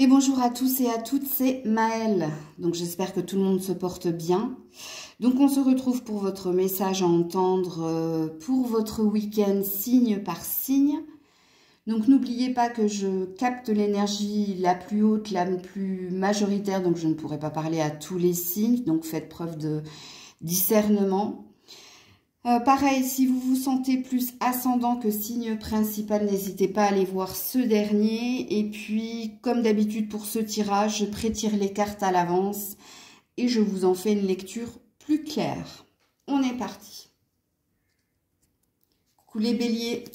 Et bonjour à tous et à toutes, c'est Maëlle. Donc j'espère que tout le monde se porte bien. Donc on se retrouve pour votre message à entendre pour votre week-end signe par signe. Donc n'oubliez pas que je capte l'énergie la plus haute, la plus majoritaire, donc je ne pourrai pas parler à tous les signes, donc faites preuve de discernement. Pareil, si vous vous sentez plus ascendant que signe principal, n'hésitez pas à aller voir ce dernier. Et puis, comme d'habitude pour ce tirage, je prétire les cartes à l'avance et je vous en fais une lecture plus claire. On est parti. Coucou les béliers.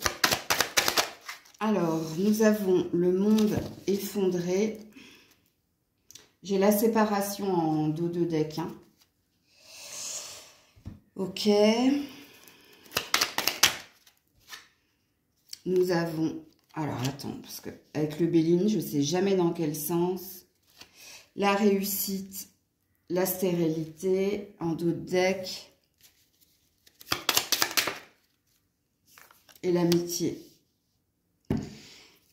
Alors, nous avons le monde effondré. J'ai la séparation en dos de deck. Hein. Ok. Nous avons, alors attends, parce que avec le béline, je ne sais jamais dans quel sens. La réussite, la stérilité, en dos de deck. Et l'amitié.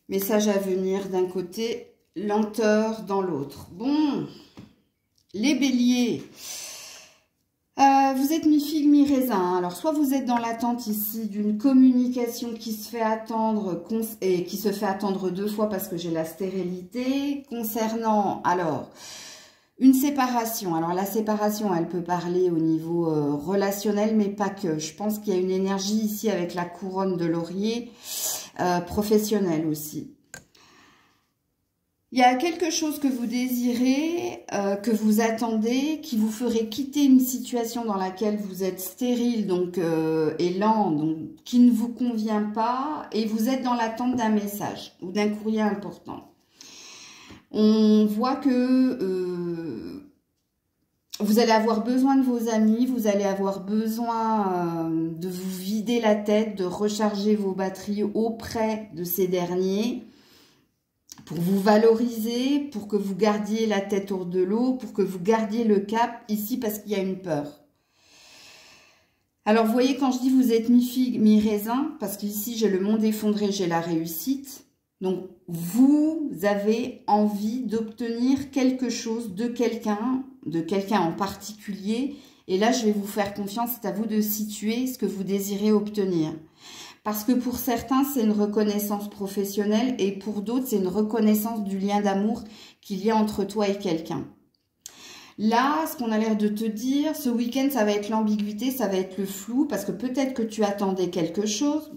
Message à venir d'un côté, lenteur dans l'autre. Bon, les béliers. Vous êtes mi-figue, mi-raisin. Alors, soit vous êtes dans l'attente ici d'une communication qui se fait attendre et qui se fait attendre deux fois parce que j'ai la stérilité. Concernant, alors, une séparation. Alors, la séparation, elle peut parler au niveau relationnel, mais pas que. Je pense qu'il y a une énergie ici avec la couronne de laurier professionnelle aussi. Il y a quelque chose que vous désirez, que vous attendez, qui vous ferait quitter une situation dans laquelle vous êtes stérile donc, et lent, donc, qui ne vous convient pas, et vous êtes dans l'attente d'un message ou d'un courrier important. On voit que vous allez avoir besoin de vos amis, vous allez avoir besoin de vous vider la tête, de recharger vos batteries auprès de ces derniers, pour vous valoriser, pour que vous gardiez la tête hors de l'eau, pour que vous gardiez le cap ici parce qu'il y a une peur. Alors, vous voyez, quand je dis vous êtes mi-figue, mi-raisin, parce qu'ici, j'ai le monde effondré, j'ai la réussite. Donc, vous avez envie d'obtenir quelque chose de quelqu'un en particulier. Et là, je vais vous faire confiance, c'est à vous de situer ce que vous désirez obtenir. Parce que pour certains, c'est une reconnaissance professionnelle et pour d'autres, c'est une reconnaissance du lien d'amour qu'il y a entre toi et quelqu'un. Là, ce qu'on a l'air de te dire, ce week-end, ça va être l'ambiguïté, ça va être le flou, parce que peut-être que tu attendais quelque chose.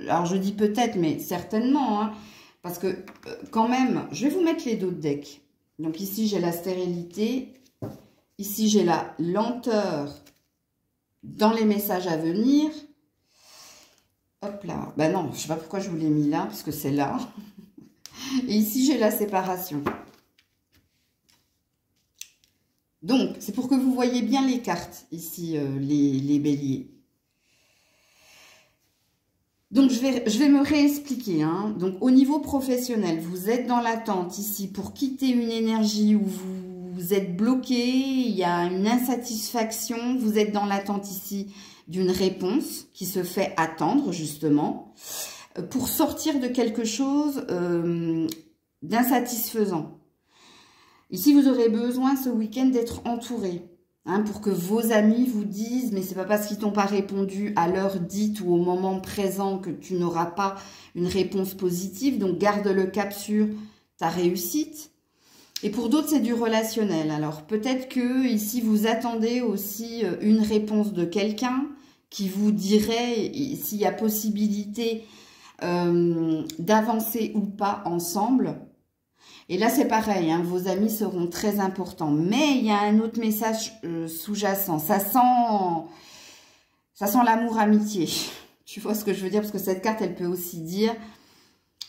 Alors, je dis peut-être, mais certainement, hein, parce que quand même, je vais vous mettre les dos de deck. Donc ici, j'ai la stérilité. Ici, j'ai la lenteur dans les messages à venir. Hop là, ben non, je ne sais pas pourquoi je vous l'ai mis là, parce que c'est là. Et ici, j'ai la séparation. Donc, c'est pour que vous voyez bien les cartes, ici, les béliers. Donc, je vais me réexpliquer. Hein. Donc, au niveau professionnel, vous êtes dans l'attente ici pour quitter une énergie où vous êtes bloqué, il y a une insatisfaction, vous êtes dans l'attente ici d'une réponse qui se fait attendre, justement, pour sortir de quelque chose d'insatisfaisant. Ici, vous aurez besoin ce week-end d'être entouré, hein, pour que vos amis vous disent, mais c'est pas parce qu'ils t'ont pas répondu à l'heure dite ou au moment présent que tu n'auras pas une réponse positive, donc garde le cap sur ta réussite. Et pour d'autres, c'est du relationnel. Alors, peut-être que ici, vous attendez aussi une réponse de quelqu'un qui vous dirait s'il y a possibilité d'avancer ou pas ensemble. Et là, c'est pareil, hein, vos amis seront très importants. Mais il y a un autre message sous-jacent. Ça sent l'amour-amitié. Tu vois ce que je veux dire? Parce que cette carte, elle peut aussi dire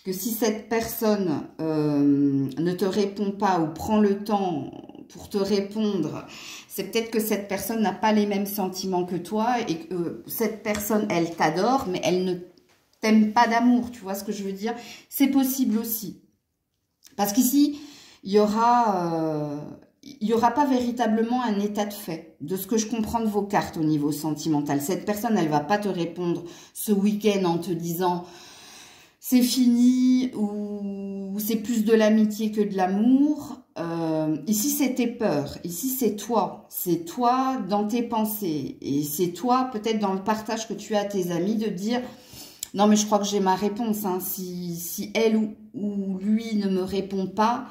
que si cette personne ne te répond pas ou prend le temps pour te répondre, c'est peut-être que cette personne n'a pas les mêmes sentiments que toi et que cette personne, elle t'adore, mais elle ne t'aime pas d'amour, tu vois ce que je veux dire? C'est possible aussi. Parce qu'ici, il y aura pas véritablement un état de fait, de ce que je comprends de vos cartes au niveau sentimental. Cette personne, elle va pas te répondre ce week-end en te disant c'est fini ou c'est plus de l'amitié que de l'amour. Ici, c'est tes peurs. Ici, c'est toi. C'est toi dans tes pensées. Et c'est toi, peut-être dans le partage que tu as à tes amis, de dire... Non, mais je crois que j'ai ma réponse. Hein. Si elle ou lui ne me répond pas,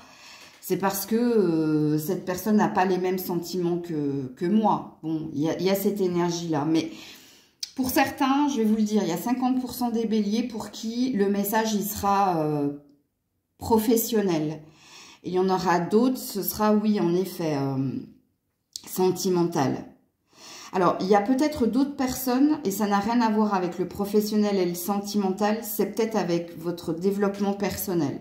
c'est parce que cette personne n'a pas les mêmes sentiments que moi. Bon, il y a cette énergie-là. Mais pour certains, je vais vous le dire, il y a 50% des béliers pour qui le message, il sera professionnel. Et il y en aura d'autres, ce sera, oui, en effet, sentimental. Alors, il y a peut-être d'autres personnes, et ça n'a rien à voir avec le professionnel et le sentimental, c'est peut-être avec votre développement personnel.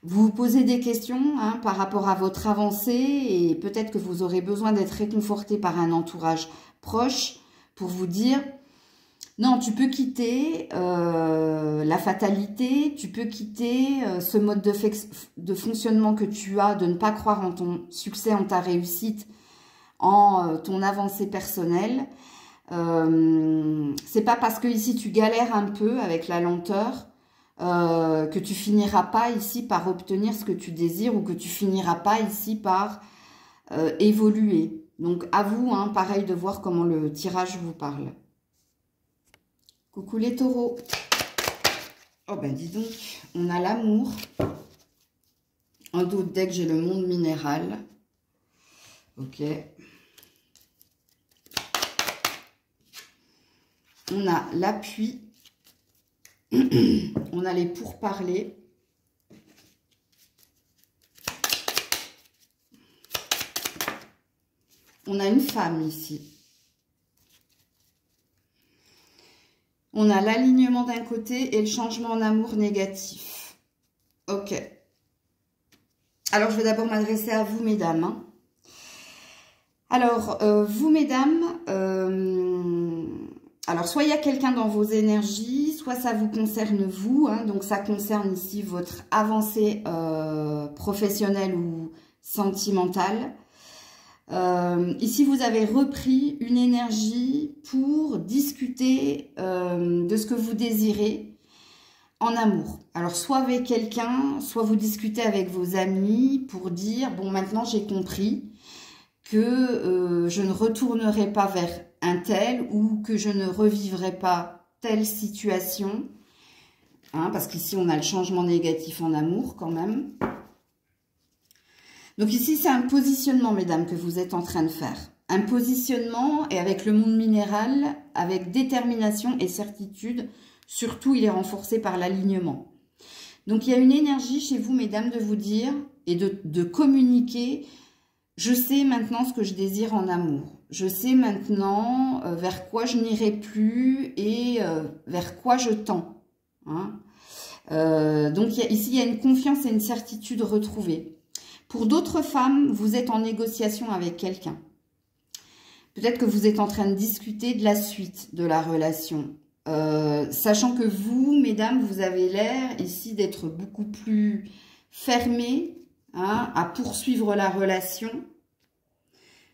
Vous vous posez des questions hein, par rapport à votre avancée, et peut-être que vous aurez besoin d'être réconforté par un entourage proche pour vous dire, non, tu peux quitter la fatalité, tu peux quitter ce mode de fonctionnement que tu as, de ne pas croire en ton succès, en ta réussite, en ton avancée personnelle. C'est pas parce que ici tu galères un peu avec la lenteur que tu finiras pas ici par obtenir ce que tu désires ou que tu finiras pas ici par évoluer. Donc à vous, hein, pareil, de voir comment le tirage vous parle. Coucou les taureaux. Oh ben dis donc, on a l'amour. En d'autres decks, j'ai le monde minéral. Ok. On a l'appui, on a les pourparlers, on a une femme ici, on a l'alignement d'un côté et le changement en amour négatif. Ok. Alors, je vais d'abord m'adresser à vous, mesdames. Hein. Alors, vous, mesdames... alors, soit il y a quelqu'un dans vos énergies, soit ça vous concerne vous. Hein, donc, ça concerne ici votre avancée professionnelle ou sentimentale. Ici, vous avez repris une énergie pour discuter de ce que vous désirez en amour. Alors, soit avec quelqu'un, soit vous discutez avec vos amis pour dire, bon, maintenant, j'ai compris que je ne retournerai pas vers un tel ou que je ne revivrai pas telle situation. Hein, parce qu'ici, on a le changement négatif en amour quand même. Donc ici, c'est un positionnement, mesdames, que vous êtes en train de faire. Un positionnement et avec le monde minéral, avec détermination et certitude. Surtout, il est renforcé par l'alignement. Donc, il y a une énergie chez vous, mesdames, de vous dire et de communiquer. Je sais maintenant ce que je désire en amour. Je sais maintenant vers quoi je n'irai plus et vers quoi je tends. Hein. Donc ici, il y a une confiance et une certitude retrouvée. Pour d'autres femmes, vous êtes en négociation avec quelqu'un. Peut-être que vous êtes en train de discuter de la suite de la relation. Sachant que vous, mesdames, vous avez l'air ici d'être beaucoup plus fermées, hein, à poursuivre la relation,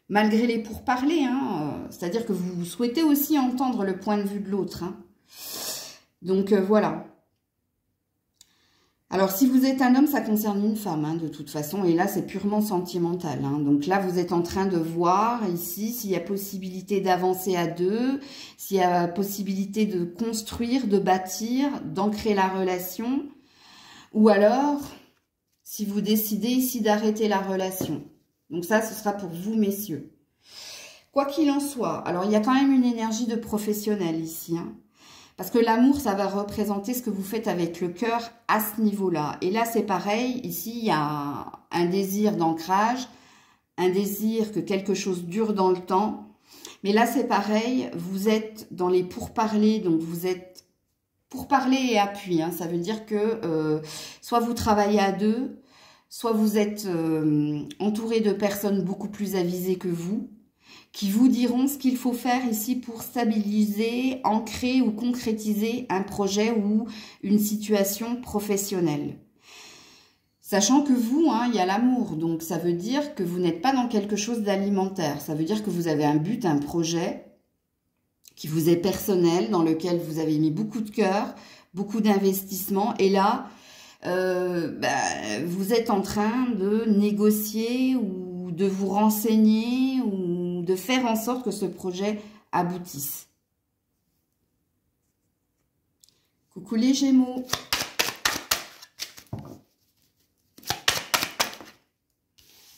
malgré les pourparlers, hein, c'est-à-dire que vous souhaitez aussi entendre le point de vue de l'autre. Hein. Donc, voilà. Alors, si vous êtes un homme, ça concerne une femme, hein, de toute façon, et là, c'est purement sentimental. Hein. Donc là, vous êtes en train de voir, ici, s'il y a possibilité d'avancer à deux, s'il y a possibilité de construire, de bâtir, d'ancrer la relation, ou alors, si vous décidez ici d'arrêter la relation. Donc ça, ce sera pour vous, messieurs. Quoi qu'il en soit, alors il y a quand même une énergie de professionnel ici. Hein, parce que l'amour, ça va représenter ce que vous faites avec le cœur à ce niveau-là. Et là, c'est pareil. Ici, il y a un désir d'ancrage, un désir que quelque chose dure dans le temps. Mais là, c'est pareil. Vous êtes dans les pourparlers, donc vous êtes pourparlers et appui. Hein, ça veut dire que soit vous travaillez à deux, soit vous êtes entouré de personnes beaucoup plus avisées que vous, qui vous diront ce qu'il faut faire ici pour stabiliser, ancrer ou concrétiser un projet ou une situation professionnelle. Sachant que vous, hein, il y a l'amour, donc ça veut dire que vous n'êtes pas dans quelque chose d'alimentaire. Ça veut dire que vous avez un but, un projet qui vous est personnel, dans lequel vous avez mis beaucoup de cœur, beaucoup d'investissement, et là, vous êtes en train de négocier ou de vous renseigner ou de faire en sorte que ce projet aboutisse. Coucou les Gémeaux.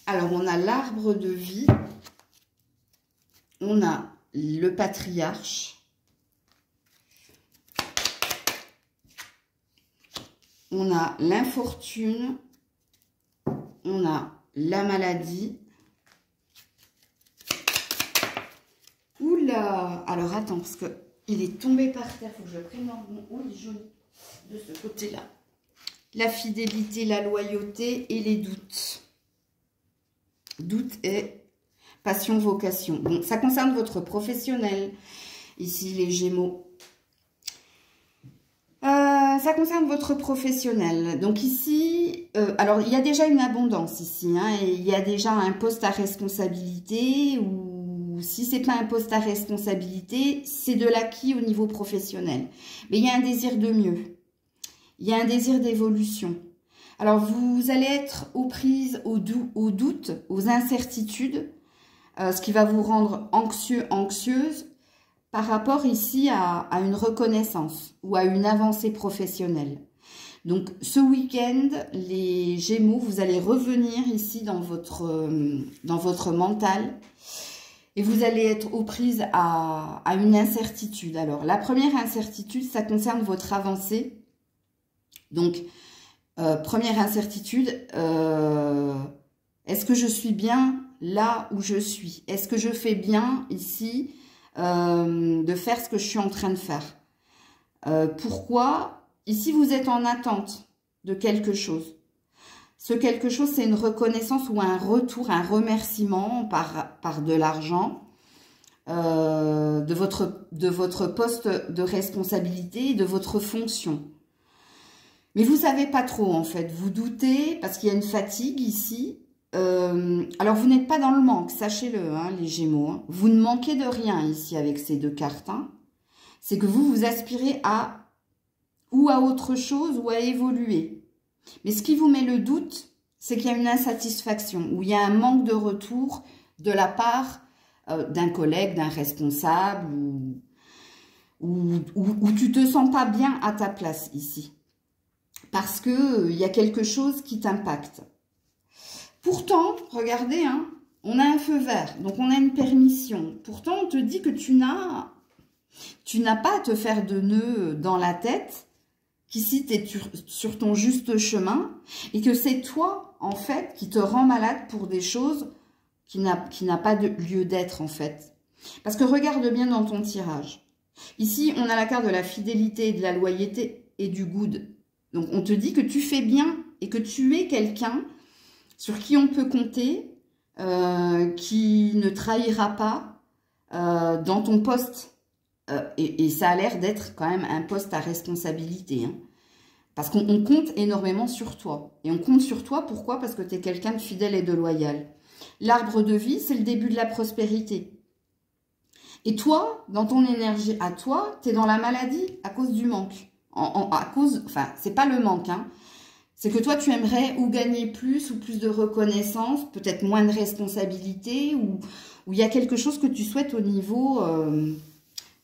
Alors, on a l'arbre de vie. On a le patriarche. On a l'infortune. On a la maladie. Oula! Alors, attends, parce que il est tombé par terre. Il faut que je prenne un bon. Oh, il est joli. De ce côté-là. La fidélité, la loyauté et les doutes. Doute et passion, vocation. Bon, ça concerne votre professionnel. Ici, les Gémeaux. Ça concerne votre professionnel. Donc ici, alors il y a déjà une abondance ici. Hein, et il y a déjà un poste à responsabilité. Ou si c'est pas un poste à responsabilité, c'est de l'acquis au niveau professionnel. Mais il y a un désir de mieux. Il y a un désir d'évolution. Alors, vous allez être aux prises, aux doutes, aux incertitudes, ce qui va vous rendre anxieux, anxieuse, par rapport ici à une reconnaissance ou à une avancée professionnelle. Donc, ce week-end, les Gémeaux, vous allez revenir ici dans votre mental et vous allez être aux prises à une incertitude. Alors, la première incertitude, ça concerne votre avancée. Donc, première incertitude, est-ce que je suis bien là où je suis? Est-ce que je fais bien ici de faire ce que je suis en train de faire? Pourquoi? Ici, vous êtes en attente de quelque chose. Ce quelque chose, c'est une reconnaissance ou un retour, un remerciement par de l'argent de votre poste de responsabilité et de votre fonction. Mais vous savez pas trop, en fait. Vous doutez parce qu'il y a une fatigue ici. Alors, vous n'êtes pas dans le manque, sachez-le, hein, les Gémeaux. Hein. Vous ne manquez de rien ici avec ces deux cartes. Hein. C'est que vous aspirez à autre chose ou à évoluer. Mais ce qui vous met le doute, c'est qu'il y a une insatisfaction ou il y a un manque de retour de la part d'un collègue, d'un responsable ou tu te sens pas bien à ta place ici. Parce qu'il y a quelque chose qui t'impacte. Pourtant, regardez, hein, on a un feu vert, donc on a une permission. Pourtant, on te dit que tu n'as pas à te faire de nœuds dans la tête, qu'ici, tu es sur ton juste chemin, et que c'est toi, en fait, qui te rend malade pour des choses qui n'a pas de lieu d'être, en fait. Parce que regarde bien dans ton tirage. Ici, on a la carte de la fidélité, de la loyauté et du good. Donc, on te dit que tu fais bien et que tu es quelqu'un sur qui on peut compter, qui ne trahira pas dans ton poste. Et ça a l'air d'être quand même un poste à responsabilité. Hein. Parce qu'on compte énormément sur toi. Et on compte sur toi, pourquoi? Parce que tu es quelqu'un de fidèle et de loyal. L'arbre de vie, c'est le début de la prospérité. Et toi, dans ton énergie à toi, tu es dans la maladie à cause du manque. Enfin, c'est pas le manque, hein. C'est que toi, tu aimerais ou gagner plus ou plus de reconnaissance, peut-être moins de responsabilité, ou il y a quelque chose que tu souhaites au niveau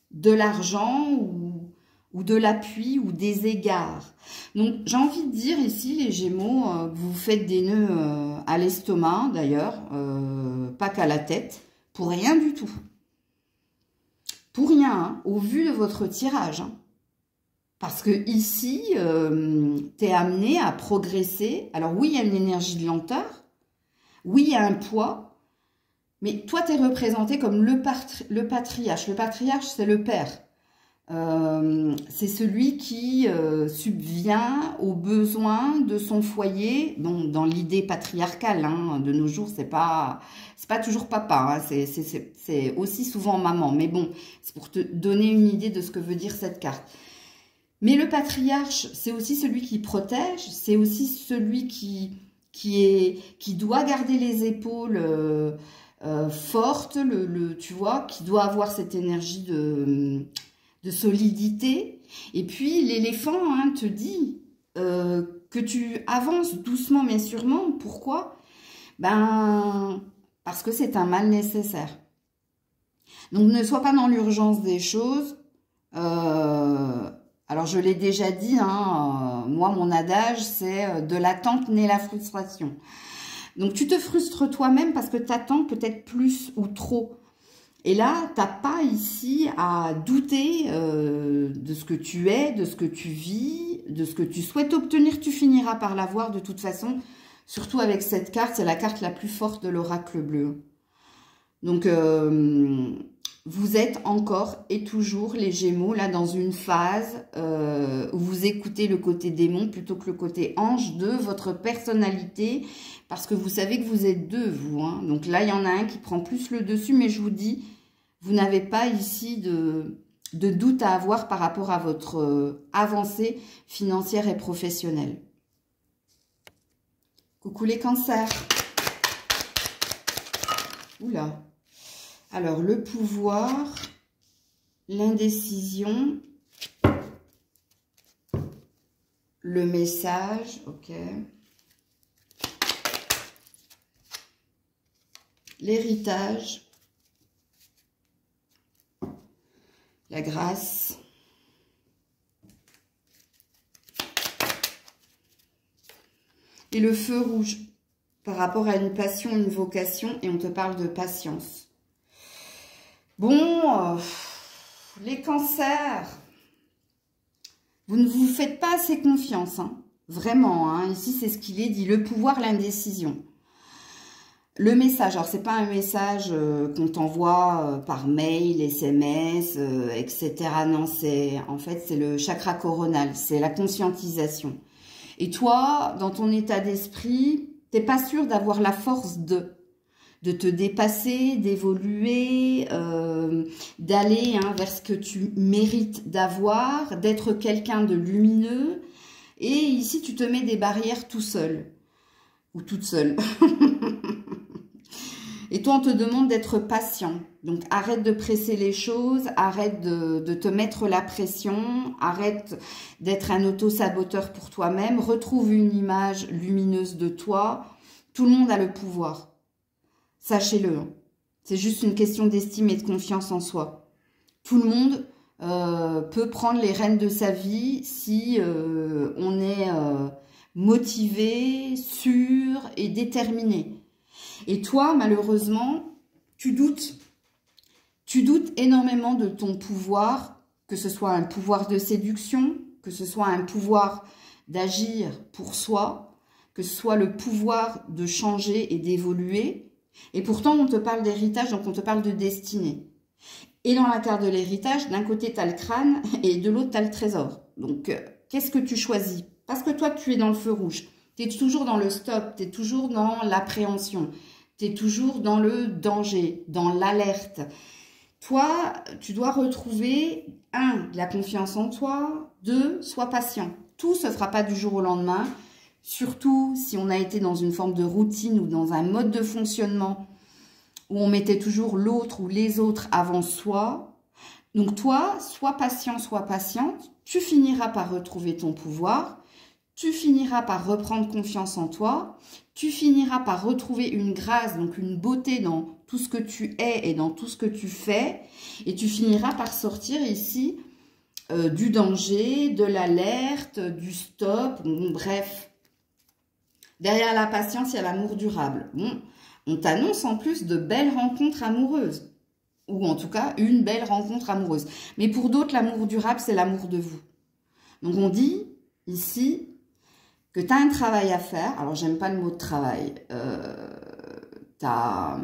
de l'argent ou de l'appui ou des égards. Donc, j'ai envie de dire ici, les Gémeaux, que vous faites des nœuds à l'estomac, d'ailleurs, pas qu'à la tête, pour rien du tout. Pour rien, hein, au vu de votre tirage, hein. Parce que ici, tu es amené à progresser. Alors oui, il y a une énergie de lenteur. Oui, il y a un poids. Mais toi, tu es représenté comme le patriarche. Le patriarche, c'est le père. C'est celui qui subvient aux besoins de son foyer. Donc, dans l'idée patriarcale, hein, de nos jours, c'est pas toujours papa. Hein, c'est aussi souvent maman. Mais bon, c'est pour te donner une idée de ce que veut dire cette carte. Mais le patriarche, c'est aussi celui qui protège, c'est aussi celui qui doit garder les épaules fortes, tu vois, qui doit avoir cette énergie de solidité. Et puis l'éléphant, hein, te dit que que tu avances doucement mais sûrement. Pourquoi? Ben, parce que c'est un mal nécessaire. Donc, ne sois pas dans l'urgence des choses. Alors, je l'ai déjà dit, hein, moi, mon adage, c'est de l'attente naît la frustration. Donc, tu te frustres toi-même parce que tu attends peut-être plus ou trop. Et là, tu n'as pas ici à douter de ce que tu es, de ce que tu vis, de ce que tu souhaites obtenir. Tu finiras par l'avoir de toute façon. Surtout avec cette carte, c'est la carte la plus forte de l'oracle bleu. Donc, vous êtes encore et toujours les Gémeaux, là, dans une phase où vous écoutez le côté démon plutôt que le côté ange de votre personnalité, parce que vous savez que vous êtes deux, vous. Hein. Donc là, il y en a un qui prend plus le dessus, mais je vous dis, vous n'avez pas ici de doute à avoir par rapport à votre avancée financière et professionnelle. Coucou les cancers. Oula. Alors, le pouvoir, l'indécision, le message, ok. L'héritage, la grâce, et le feu rouge par rapport à une passion, une vocation, et on te parle de patience. Bon, les cancers, vous ne vous faites pas assez confiance, hein, vraiment, hein, ici c'est ce qu'il est dit, le pouvoir, l'indécision. Le message, alors c'est pas un message qu'on t'envoie par mail, SMS, etc. Non, en fait c'est le chakra coronal, c'est la conscientisation. Et toi, dans ton état d'esprit, t'es pas sûr d'avoir la force de te dépasser, d'évoluer, d'aller vers ce que tu mérites d'avoir, d'être quelqu'un de lumineux. Et ici, tu te mets des barrières tout seul ou toute seule. Et toi, on te demande d'être patient. Donc, arrête de presser les choses, arrête de te mettre la pression, arrête d'être un auto-saboteur pour toi-même, retrouve une image lumineuse de toi. Tout le monde a le pouvoir. Sachez-le. C'est juste une question d'estime et de confiance en soi. Tout le monde peut prendre les rênes de sa vie si on est motivé, sûr et déterminé. Et toi, malheureusement, tu doutes. Tu doutes énormément de ton pouvoir, que ce soit un pouvoir de séduction, que ce soit un pouvoir d'agir pour soi, que ce soit le pouvoir de changer et d'évoluer. Et pourtant, on te parle d'héritage, donc on te parle de destinée. Et dans la carte de l'héritage, d'un côté, tu as le crâne et de l'autre, tu as le trésor. Donc, qu'est-ce que tu choisis? Parce que toi, tu es dans le feu rouge. Tu es toujours dans le stop, tu es toujours dans l'appréhension, tu es toujours dans le danger, dans l'alerte. Toi, tu dois retrouver, 1, de la confiance en toi, 2, sois patient. Tout ne se fera pas du jour au lendemain, surtout si on a été dans une forme de routine ou dans un mode de fonctionnement où on mettait toujours l'autre ou les autres avant soi. Donc toi, sois patient, sois patiente, tu finiras par retrouver ton pouvoir. Tu finiras par reprendre confiance en toi, tu finiras par retrouver une grâce, donc une beauté dans tout ce que tu es et dans tout ce que tu fais, et tu finiras par sortir ici du danger, de l'alerte, du stop, bon, bref. Derrière la patience, il y a l'amour durable. Bon, on t'annonce en plus de belles rencontres amoureuses, ou en tout cas une belle rencontre amoureuse. Mais pour d'autres, l'amour durable, c'est l'amour de vous. Donc on dit ici que tu as un travail à faire. Alors, j'aime pas le mot de travail. Tu as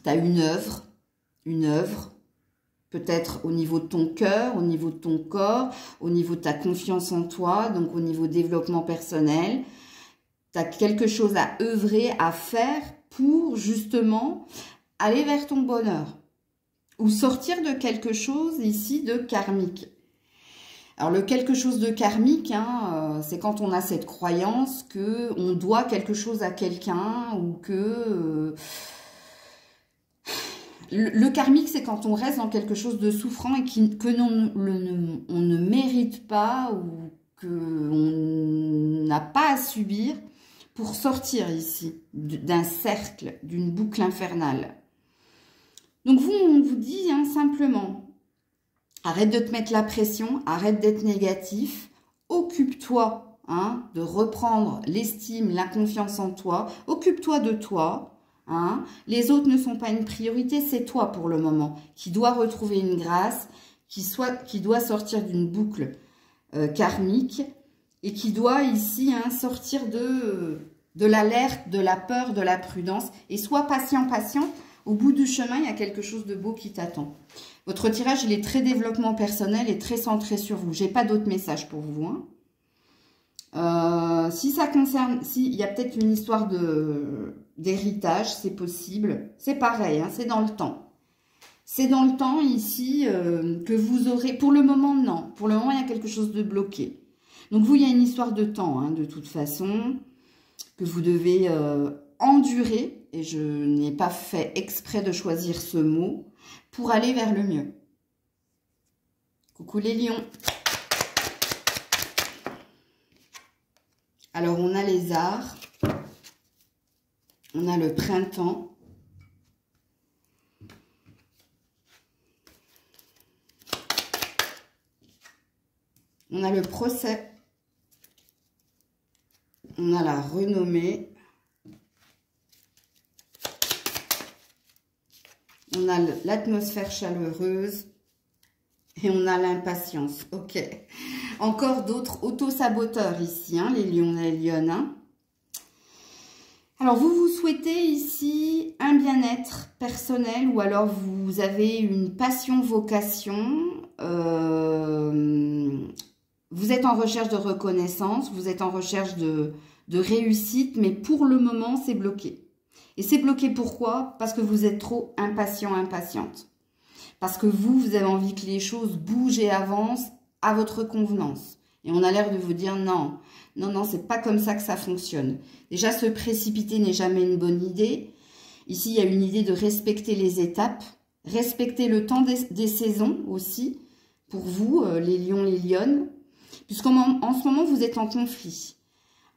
une œuvre, peut-être au niveau de ton cœur, au niveau de ton corps, au niveau de ta confiance en toi, donc au niveau développement personnel. Tu as quelque chose à œuvrer, à faire pour justement aller vers ton bonheur ou sortir de quelque chose ici de karmique. Alors, le quelque chose de karmique, hein, c'est quand on a cette croyance qu'on doit quelque chose à quelqu'un ou que... Le karmique, c'est quand on reste dans quelque chose de souffrant et on ne mérite pas ou qu'on n'a pas à subir pour sortir ici d'un cercle, d'une boucle infernale. Donc vous, on vous dit hein, simplement, arrête de te mettre la pression, arrête d'être négatif, occupe-toi hein, de reprendre l'estime, la confiance en toi, occupe-toi de toi. Hein. Les autres ne sont pas une priorité, c'est toi pour le moment qui doit retrouver une grâce, qui doit sortir d'une boucle karmique et qui doit ici hein, sortir de l'alerte, de la peur, de la prudence. Et sois patient, patient. Au bout du chemin, il y a quelque chose de beau qui t'attend. Votre tirage, il est très développement personnel et très centré sur vous. J'ai pas d'autres messages pour vous. Hein. Si ça concerne, il y a peut-être une histoire d'héritage, c'est possible. C'est pareil, hein, c'est dans le temps. C'est dans le temps ici que vous aurez... Pour le moment, non. Pour le moment, il y a quelque chose de bloqué. Donc vous, il y a une histoire de temps, hein, de toute façon, que vous devez endurer. Et je n'ai pas fait exprès de choisir ce mot pour aller vers le mieux. Coucou les lions. Alors, on a les arts. On a le printemps. On a le procès. On a la renommée. On a l'atmosphère chaleureuse. Et on a l'impatience. Ok. Encore d'autres auto-saboteurs ici, hein, les lions et les lionnes. Hein. Alors, vous souhaitez ici un bien-être personnel ou alors vous avez une passion-vocation. Vous êtes en recherche de reconnaissance, vous êtes en recherche de réussite, mais pour le moment, c'est bloqué. Et c'est bloqué pourquoi? Parce que vous êtes trop impatient, impatiente. Parce que vous avez envie que les choses bougent et avancent à votre convenance. Et on a l'air de vous dire non, non, non, c'est pas comme ça que ça fonctionne. Déjà, se précipiter n'est jamais une bonne idée. Ici, il y a une idée de respecter les étapes, respecter le temps des saisons aussi, pour vous, les lions, les lionnes. Puisqu'en ce moment, vous êtes en conflit.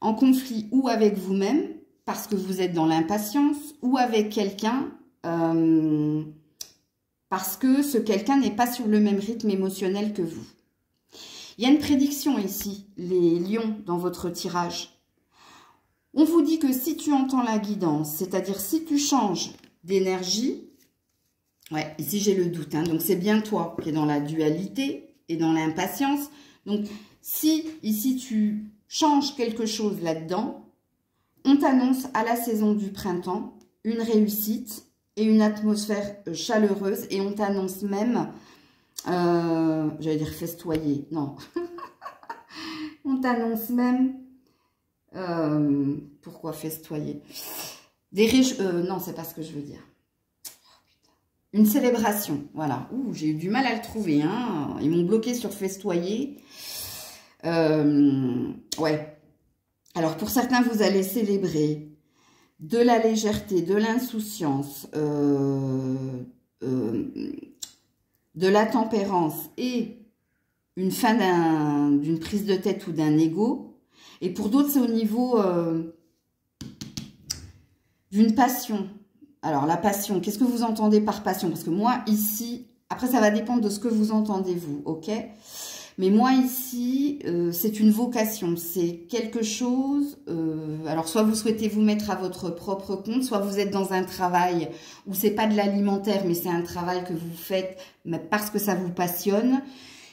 En conflit ou avec vous-même, parce que vous êtes dans l'impatience, ou avec quelqu'un, parce que ce quelqu'un n'est pas sur le même rythme émotionnel que vous. Il y a une prédiction ici, les lions, dans votre tirage. On vous dit que si tu entends la guidance, c'est-à-dire si tu changes d'énergie, ouais, ici j'ai le doute, hein, donc c'est bien toi qui es dans la dualité et dans l'impatience. Donc si ici tu changes quelque chose là-dedans, on t'annonce à la saison du printemps une réussite et une atmosphère chaleureuse et on t'annonce même, j'allais dire festoyer, non, on t'annonce même, pourquoi festoyer? Non, c'est pas ce que je veux dire. Une célébration, voilà. Ouh, j'ai eu du mal à le trouver, hein. Ils m'ont bloqué sur festoyer. Ouais. Alors, pour certains, vous allez célébrer de la légèreté, de l'insouciance, de la tempérance et une fin d'une prise de tête ou d'un ego. Et pour d'autres, c'est au niveau d'une passion. Alors, la passion, qu'est-ce que vous entendez par passion? Parce que moi, ici, après, ça va dépendre de ce que vous entendez, vous, ok? Mais moi, ici, c'est une vocation. C'est quelque chose... alors, soit vous souhaitez vous mettre à votre propre compte, soit vous êtes dans un travail où c'est pas de l'alimentaire, mais c'est un travail que vous faites parce que ça vous passionne.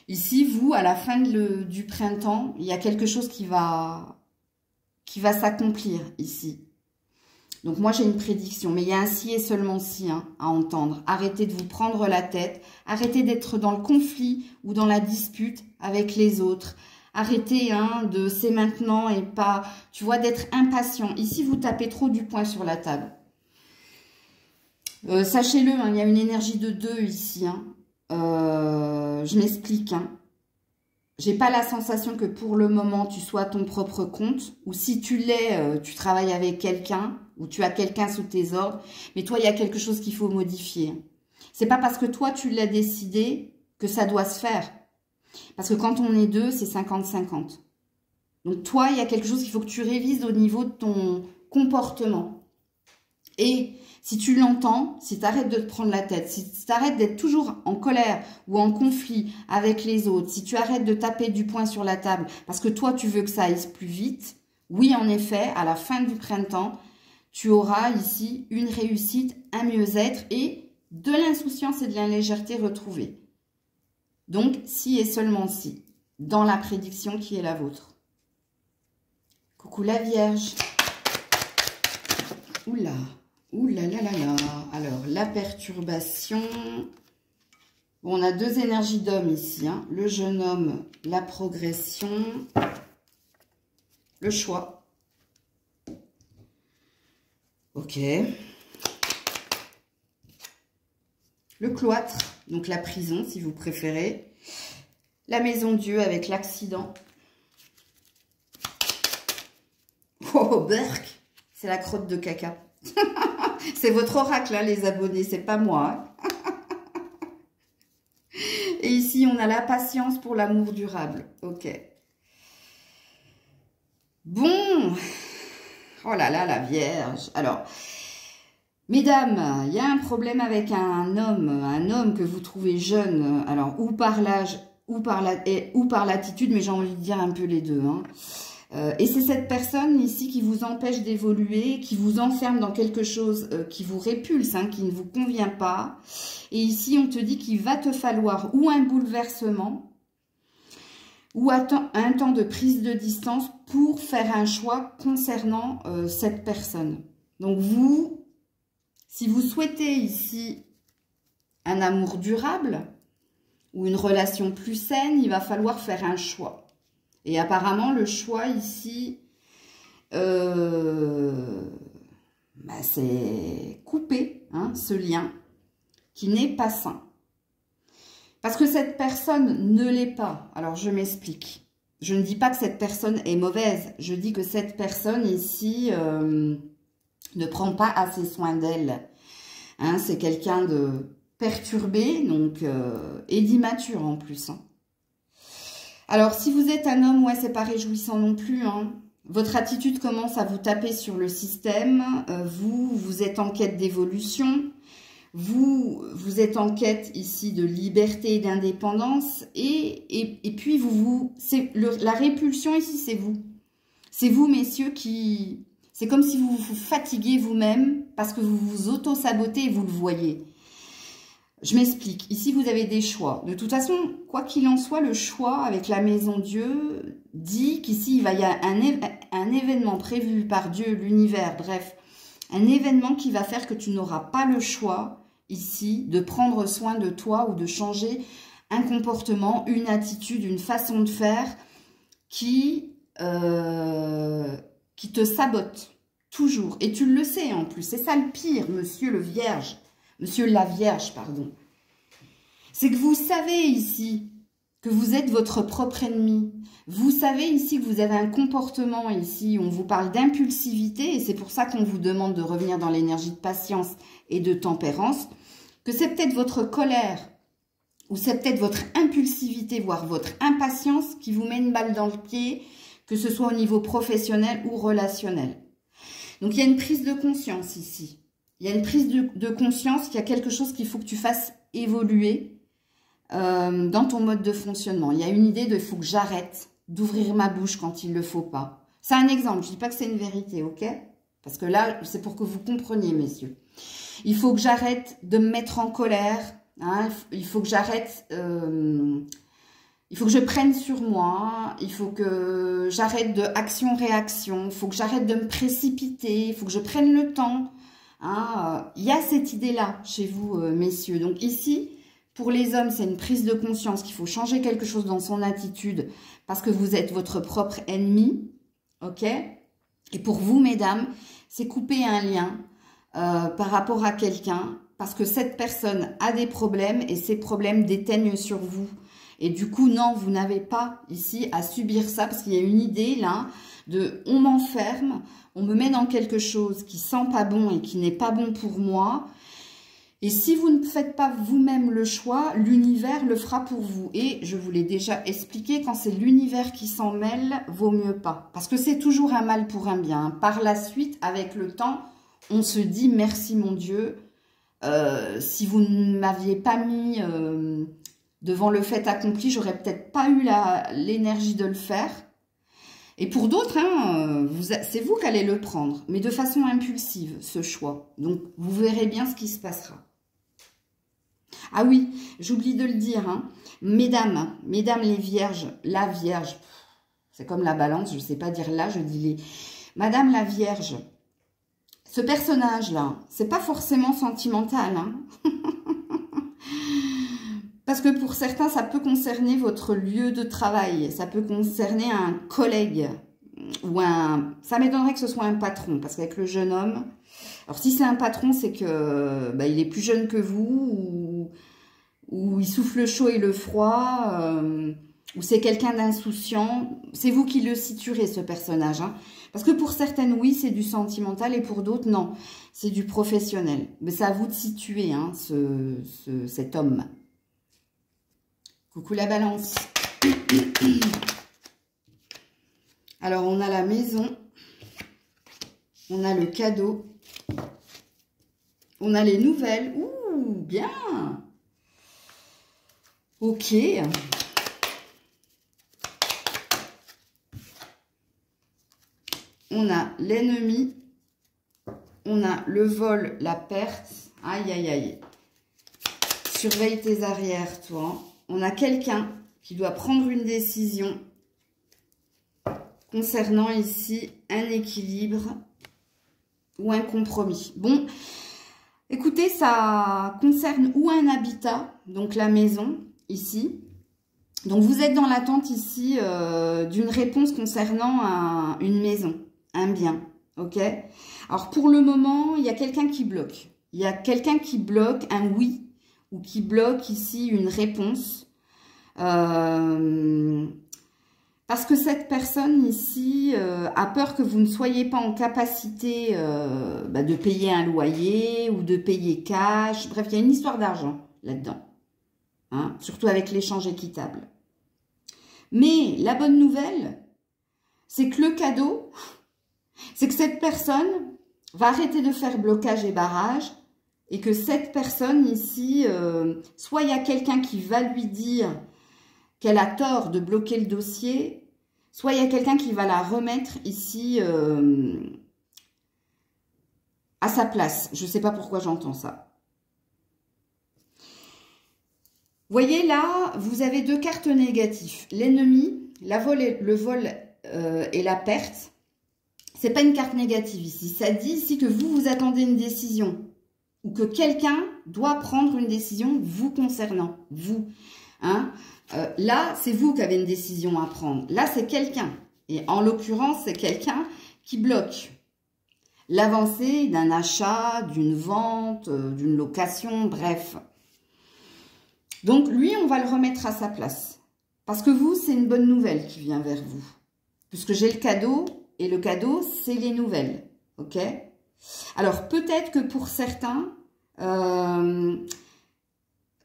Ici, vous, à la fin du printemps, il y a quelque chose qui va s'accomplir ici. Donc, moi, j'ai une prédiction, mais il y a un si et seulement si hein, à entendre. Arrêtez de vous prendre la tête. Arrêtez d'être dans le conflit ou dans la dispute avec les autres. Arrêtez hein, de c'est maintenant et pas, tu vois, d'être impatient. Ici, vous tapez trop du poing sur la table. Sachez-le, hein, il y a une énergie de 2 ici. Hein. Je m'explique. Hein. J'ai pas la sensation que pour le moment, tu sois à ton propre compte. Ou si tu l'es, tu travailles avec quelqu'un. Ou tu as quelqu'un sous tes ordres. Mais toi, il y a quelque chose qu'il faut modifier. C'est pas parce que toi, tu l'as décidé que ça doit se faire. Parce que quand on est deux, c'est 50-50. Donc toi, il y a quelque chose qu'il faut que tu révises au niveau de ton comportement. Et si tu l'entends, si tu arrêtes de te prendre la tête, si tu arrêtes d'être toujours en colère ou en conflit avec les autres, si tu arrêtes de taper du poing sur la table parce que toi, tu veux que ça aille plus vite, oui, en effet, à la fin du printemps, tu auras ici une réussite, un mieux-être et de l'insouciance et de la légèreté retrouvée. Donc, si et seulement si, dans la prédiction qui est la vôtre. Coucou la Vierge. Oula, oula là là là. Alors, la perturbation. Bon, on a deux énergies d'homme ici. Hein. Le jeune homme, la progression, le choix. Ok. Le cloître, donc la prison si vous préférez. La maison Dieu avec l'accident. Oh, Burk, c'est la crotte de caca. C'est votre oracle, hein, les abonnés, c'est pas moi. Hein. Et ici, on a la patience pour l'amour durable. Ok. Bon. Oh là là, la Vierge. Alors, mesdames, il y a un problème avec un homme que vous trouvez jeune, alors ou par l'âge, ou par l'attitude, mais j'ai envie de dire un peu les deux. Hein. Et c'est cette personne ici qui vous empêche d'évoluer, qui vous enferme dans quelque chose qui vous répulse, hein, qui ne vous convient pas. Et ici, on te dit qu'il va te falloir ou un bouleversement, ou un temps de prise de distance pour faire un choix concernant cette personne. Donc vous, si vous souhaitez ici un amour durable ou une relation plus saine, il va falloir faire un choix. Et apparemment, le choix ici, c'est couper hein, ce lien qui n'est pas sain. Parce que cette personne ne l'est pas. Alors, je m'explique. Je ne dis pas que cette personne est mauvaise. Je dis que cette personne ici ne prend pas assez soin d'elle. Hein, c'est quelqu'un de perturbé donc, et d'immature en plus. Hein. Alors, si vous êtes un homme, ouais, c'est pas réjouissant non plus. Hein. Votre attitude commence à vous taper sur le système. Vous êtes en quête d'évolution. Vous êtes en quête ici de liberté et d'indépendance. Et puis, la répulsion ici, c'est vous. C'est vous, messieurs, qui... C'est comme si vous vous fatiguez vous-même parce que vous vous auto-sabotez et vous le voyez. Je m'explique. Ici, vous avez des choix. De toute façon, quoi qu'il en soit, le choix avec la maison Dieu dit qu'ici, il y a un événement prévu par Dieu, l'univers, bref, un événement qui va faire que tu n'auras pas le choix ici de prendre soin de toi ou de changer un comportement, une attitude, une façon de faire qui te sabote toujours. Et tu le sais en plus. C'est ça le pire, monsieur le Vierge. Monsieur la Vierge, pardon. C'est que vous savez ici que vous êtes votre propre ennemi. Vous savez ici que vous avez un comportement ici, on vous parle d'impulsivité et c'est pour ça qu'on vous demande de revenir dans l'énergie de patience et de tempérance, que c'est peut-être votre colère ou c'est peut-être votre impulsivité, voire votre impatience qui vous met une balle dans le pied, que ce soit au niveau professionnel ou relationnel. Donc il y a une prise de conscience ici. Il y a une prise de conscience qu'il y a quelque chose qu'il faut que tu fasses évoluer dans ton mode de fonctionnement. Il y a une idée de « il faut que j'arrête d'ouvrir ma bouche quand il ne le faut pas ». C'est un exemple, je ne dis pas que c'est une vérité, ok? Parce que là, c'est pour que vous compreniez, messieurs. Il faut que j'arrête de me mettre en colère, hein, il faut que j'arrête... il faut que je prenne sur moi, il faut que j'arrête de action-réaction, il faut que j'arrête de me précipiter, il faut que je prenne le temps. Hein, il y a cette idée-là chez vous, messieurs. Donc ici, pour les hommes, c'est une prise de conscience qu'il faut changer quelque chose dans son attitude parce que vous êtes votre propre ennemi. Ok? Et pour vous, mesdames, c'est couper un lien par rapport à quelqu'un parce que cette personne a des problèmes et ces problèmes déteignent sur vous. Et du coup, non, vous n'avez pas ici à subir ça parce qu'il y a une idée là de on m'enferme, on me met dans quelque chose qui sent pas bon et qui n'est pas bon pour moi. Et si vous ne faites pas vous-même le choix, l'univers le fera pour vous. Et je vous l'ai déjà expliqué, quand c'est l'univers qui s'en mêle, vaut mieux pas. Parce que c'est toujours un mal pour un bien. Par la suite, avec le temps, on se dit merci mon Dieu. Si vous ne m'aviez pas mis devant le fait accompli, j'aurais peut-être pas eu l'énergie de le faire. Et pour d'autres, hein, c'est vous qui allez le prendre, mais de façon impulsive, ce choix. Donc, vous verrez bien ce qui se passera. Ah oui, j'oublie de le dire, hein. Mesdames les vierges, la vierge, c'est comme la balance, je ne sais pas dire là, je dis les. Madame la vierge, ce personnage-là, c'est pas forcément sentimental, hein. Parce que pour certains, ça peut concerner votre lieu de travail, ça peut concerner un collègue ou un... Ça m'étonnerait que ce soit un patron, parce qu'avec le jeune homme... Alors si c'est un patron, c'est que il est plus jeune que vous, ou il souffle le chaud et le froid, ou c'est quelqu'un d'insouciant. C'est vous qui le situerez, ce personnage, hein. Parce que pour certaines, oui, c'est du sentimental, et pour d'autres, non, c'est du professionnel. Mais c'est à vous de situer, hein, cet homme. Coucou la balance. Alors, on a la maison. On a le cadeau. On a les nouvelles. Ouh, bien. Ok. On a l'ennemi. On a le vol, la perte. Aïe, aïe, aïe. Surveille tes arrières, toi. On a quelqu'un qui doit prendre une décision concernant ici un équilibre ou un compromis. Bon, écoutez, ça concerne ou un habitat, donc la maison, ici. Donc, vous êtes dans l'attente ici d'une réponse concernant une maison, un bien, ok? Alors, pour le moment, il y a quelqu'un qui bloque. Il y a quelqu'un qui bloque un oui ou qui bloque ici une réponse. Parce que cette personne ici a peur que vous ne soyez pas en capacité de payer un loyer ou de payer cash. Bref, il y a une histoire d'argent là-dedans. Hein, surtout avec l'échange équitable. Mais la bonne nouvelle, c'est que le cadeau, c'est que cette personne va arrêter de faire blocage et barrage et que cette personne ici, soit il y a quelqu'un qui va lui dire qu'elle a tort de bloquer le dossier, soit il y a quelqu'un qui va la remettre ici à sa place. Je ne sais pas pourquoi j'entends ça. Voyez là, vous avez deux cartes négatives. L'ennemi, le vol et la perte. C'est pas une carte négative ici. Ça dit ici que vous attendez une décision ou que quelqu'un doit prendre une décision vous concernant. Vous. Hein? Là, c'est vous qui avez une décision à prendre. Là, c'est quelqu'un. Et en l'occurrence, c'est quelqu'un qui bloque l'avancée d'un achat, d'une vente, d'une location, bref. Donc, lui, on va le remettre à sa place. Parce que vous, c'est une bonne nouvelle qui vient vers vous. Puisque j'ai le cadeau, et le cadeau, c'est les nouvelles. Ok? Alors, peut-être que pour certains...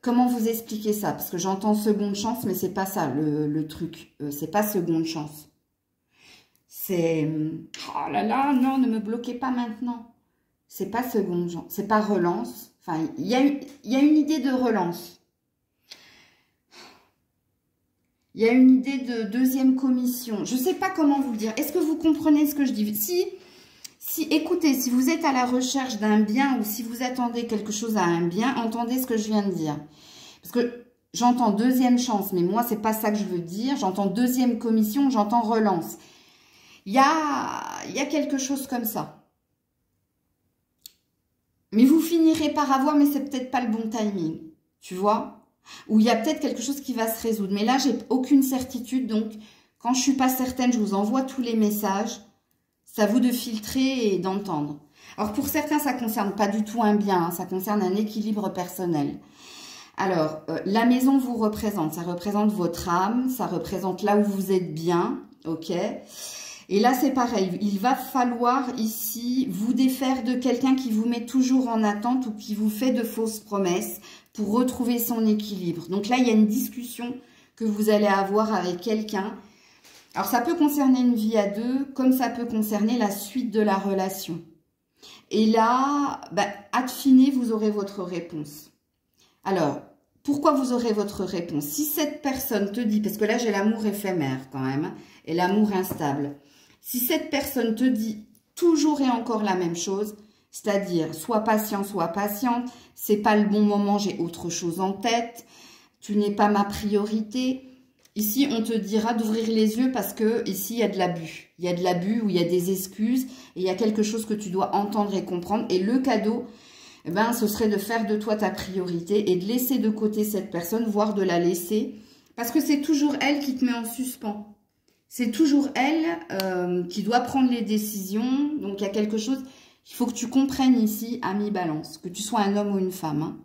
comment vous expliquer ça? Parce que j'entends seconde chance, mais c'est pas ça le truc. C'est pas seconde chance. C'est... Oh là là, non, ne me bloquez pas maintenant. C'est pas seconde chance. C'est pas relance. Enfin, il y a une idée de relance. Il y a une idée de deuxième commission. Je sais pas comment vous le dire. Est-ce que vous comprenez ce que je dis? Écoutez, si vous êtes à la recherche d'un bien ou si vous attendez quelque chose à un bien, entendez ce que je viens de dire. Parce que j'entends deuxième chance, mais moi, c'est pas ça que je veux dire. J'entends deuxième commission, j'entends relance. Il y a quelque chose comme ça. Mais vous finirez par avoir, mais c'est peut-être pas le bon timing. Tu vois? Ou il y a peut-être quelque chose qui va se résoudre. Mais là, j'ai aucune certitude. Donc, quand je suis pas certaine, je vous envoie tous les messages. C'est à vous de filtrer et d'entendre. Alors, pour certains, ça ne concerne pas du tout un bien. Hein, ça concerne un équilibre personnel. Alors, la maison vous représente. Ça représente votre âme. Ça représente là où vous êtes bien. Ok. Et là, c'est pareil. Il va falloir ici vous défaire de quelqu'un qui vous met toujours en attente ou qui vous fait de fausses promesses pour retrouver son équilibre. Donc là, il y a une discussion que vous allez avoir avec quelqu'un. Alors, ça peut concerner une vie à deux, comme ça peut concerner la suite de la relation. Et là, ad fine, vous aurez votre réponse. Alors, pourquoi vous aurez votre réponse? Si cette personne te dit, parce que là, j'ai l'amour éphémère quand même, et l'amour instable. Si cette personne te dit toujours et encore la même chose, c'est-à-dire sois patient, sois patiente, c'est pas le bon moment, j'ai autre chose en tête, tu n'es pas ma priorité. Ici, on te dira d'ouvrir les yeux parce que ici, il y a de l'abus. Il y a de l'abus ou il y a des excuses et il y a quelque chose que tu dois entendre et comprendre. Et le cadeau, eh ben, ce serait de faire de toi ta priorité et de laisser de côté cette personne, voire de la laisser. Parce que c'est toujours elle qui te met en suspens. C'est toujours elle qui doit prendre les décisions. Donc, il y a quelque chose qu'il faut que tu comprennes ici, ami Balance. Que tu sois un homme ou une femme. Hein.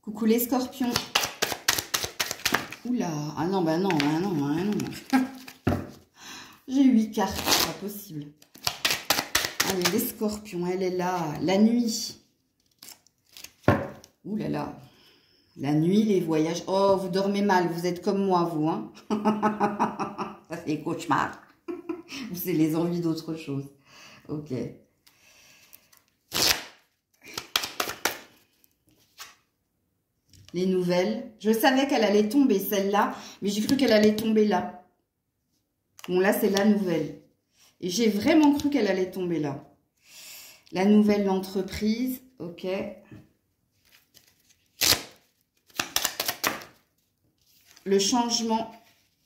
Coucou les scorpions. Oula, ah non, non, non. J'ai 8 cartes, c'est pas possible. Allez, les scorpions, elle est là. La nuit. Ouh là là. La nuit, les voyages. Oh, vous dormez mal, vous êtes comme moi, vous. Hein. Ça, c'est les cauchemars. Ou c'est les envies d'autre chose. Ok. Les nouvelles. Je savais qu'elle allait tomber, celle-là. Mais j'ai cru qu'elle allait tomber là. Bon, là, c'est la nouvelle. Et j'ai vraiment cru qu'elle allait tomber là. La nouvelle, l'entreprise. Ok. Le changement,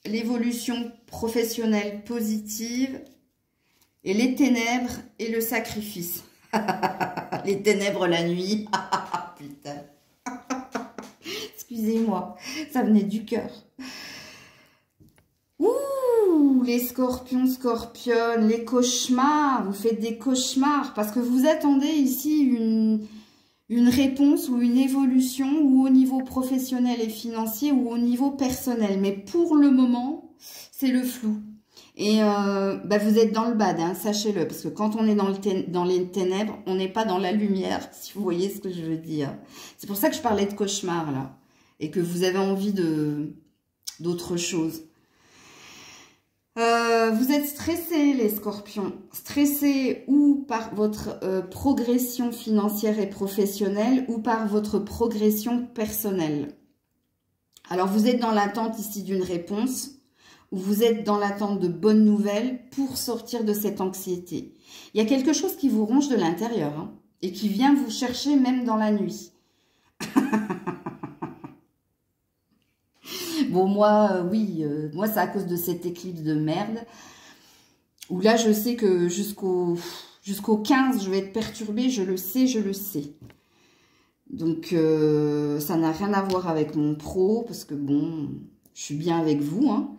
l'évolution professionnelle positive et les ténèbres et le sacrifice. Les ténèbres la nuit. Putain. Excusez-moi, ça venait du cœur. Ouh, les scorpions, scorpionnes, les cauchemars. Vous faites des cauchemars parce que vous attendez ici une réponse ou une évolution ou au niveau professionnel et financier ou au niveau personnel. Mais pour le moment, c'est le flou. Et vous êtes dans le bad, hein, sachez-le. Parce que quand on est dans les ténèbres, on n'est pas dans la lumière, si vous voyez ce que je veux dire. C'est pour ça que je parlais de cauchemar, là. Et que vous avez envie d'autre chose. Vous êtes stressés, les scorpions. Stressés ou par votre progression financière et professionnelle ou par votre progression personnelle. Alors, vous êtes dans l'attente ici d'une réponse ou vous êtes dans l'attente de bonnes nouvelles pour sortir de cette anxiété. Il y a quelque chose qui vous ronge de l'intérieur hein, et qui vient vous chercher même dans la nuit. Bon, moi, oui, moi, c'est à cause de cette éclipse de merde. Où là, je sais que jusqu'au 15, je vais être perturbée, je le sais, je le sais. Donc, ça n'a rien à voir avec mon pro, parce que bon, je suis bien avec vous. Hein.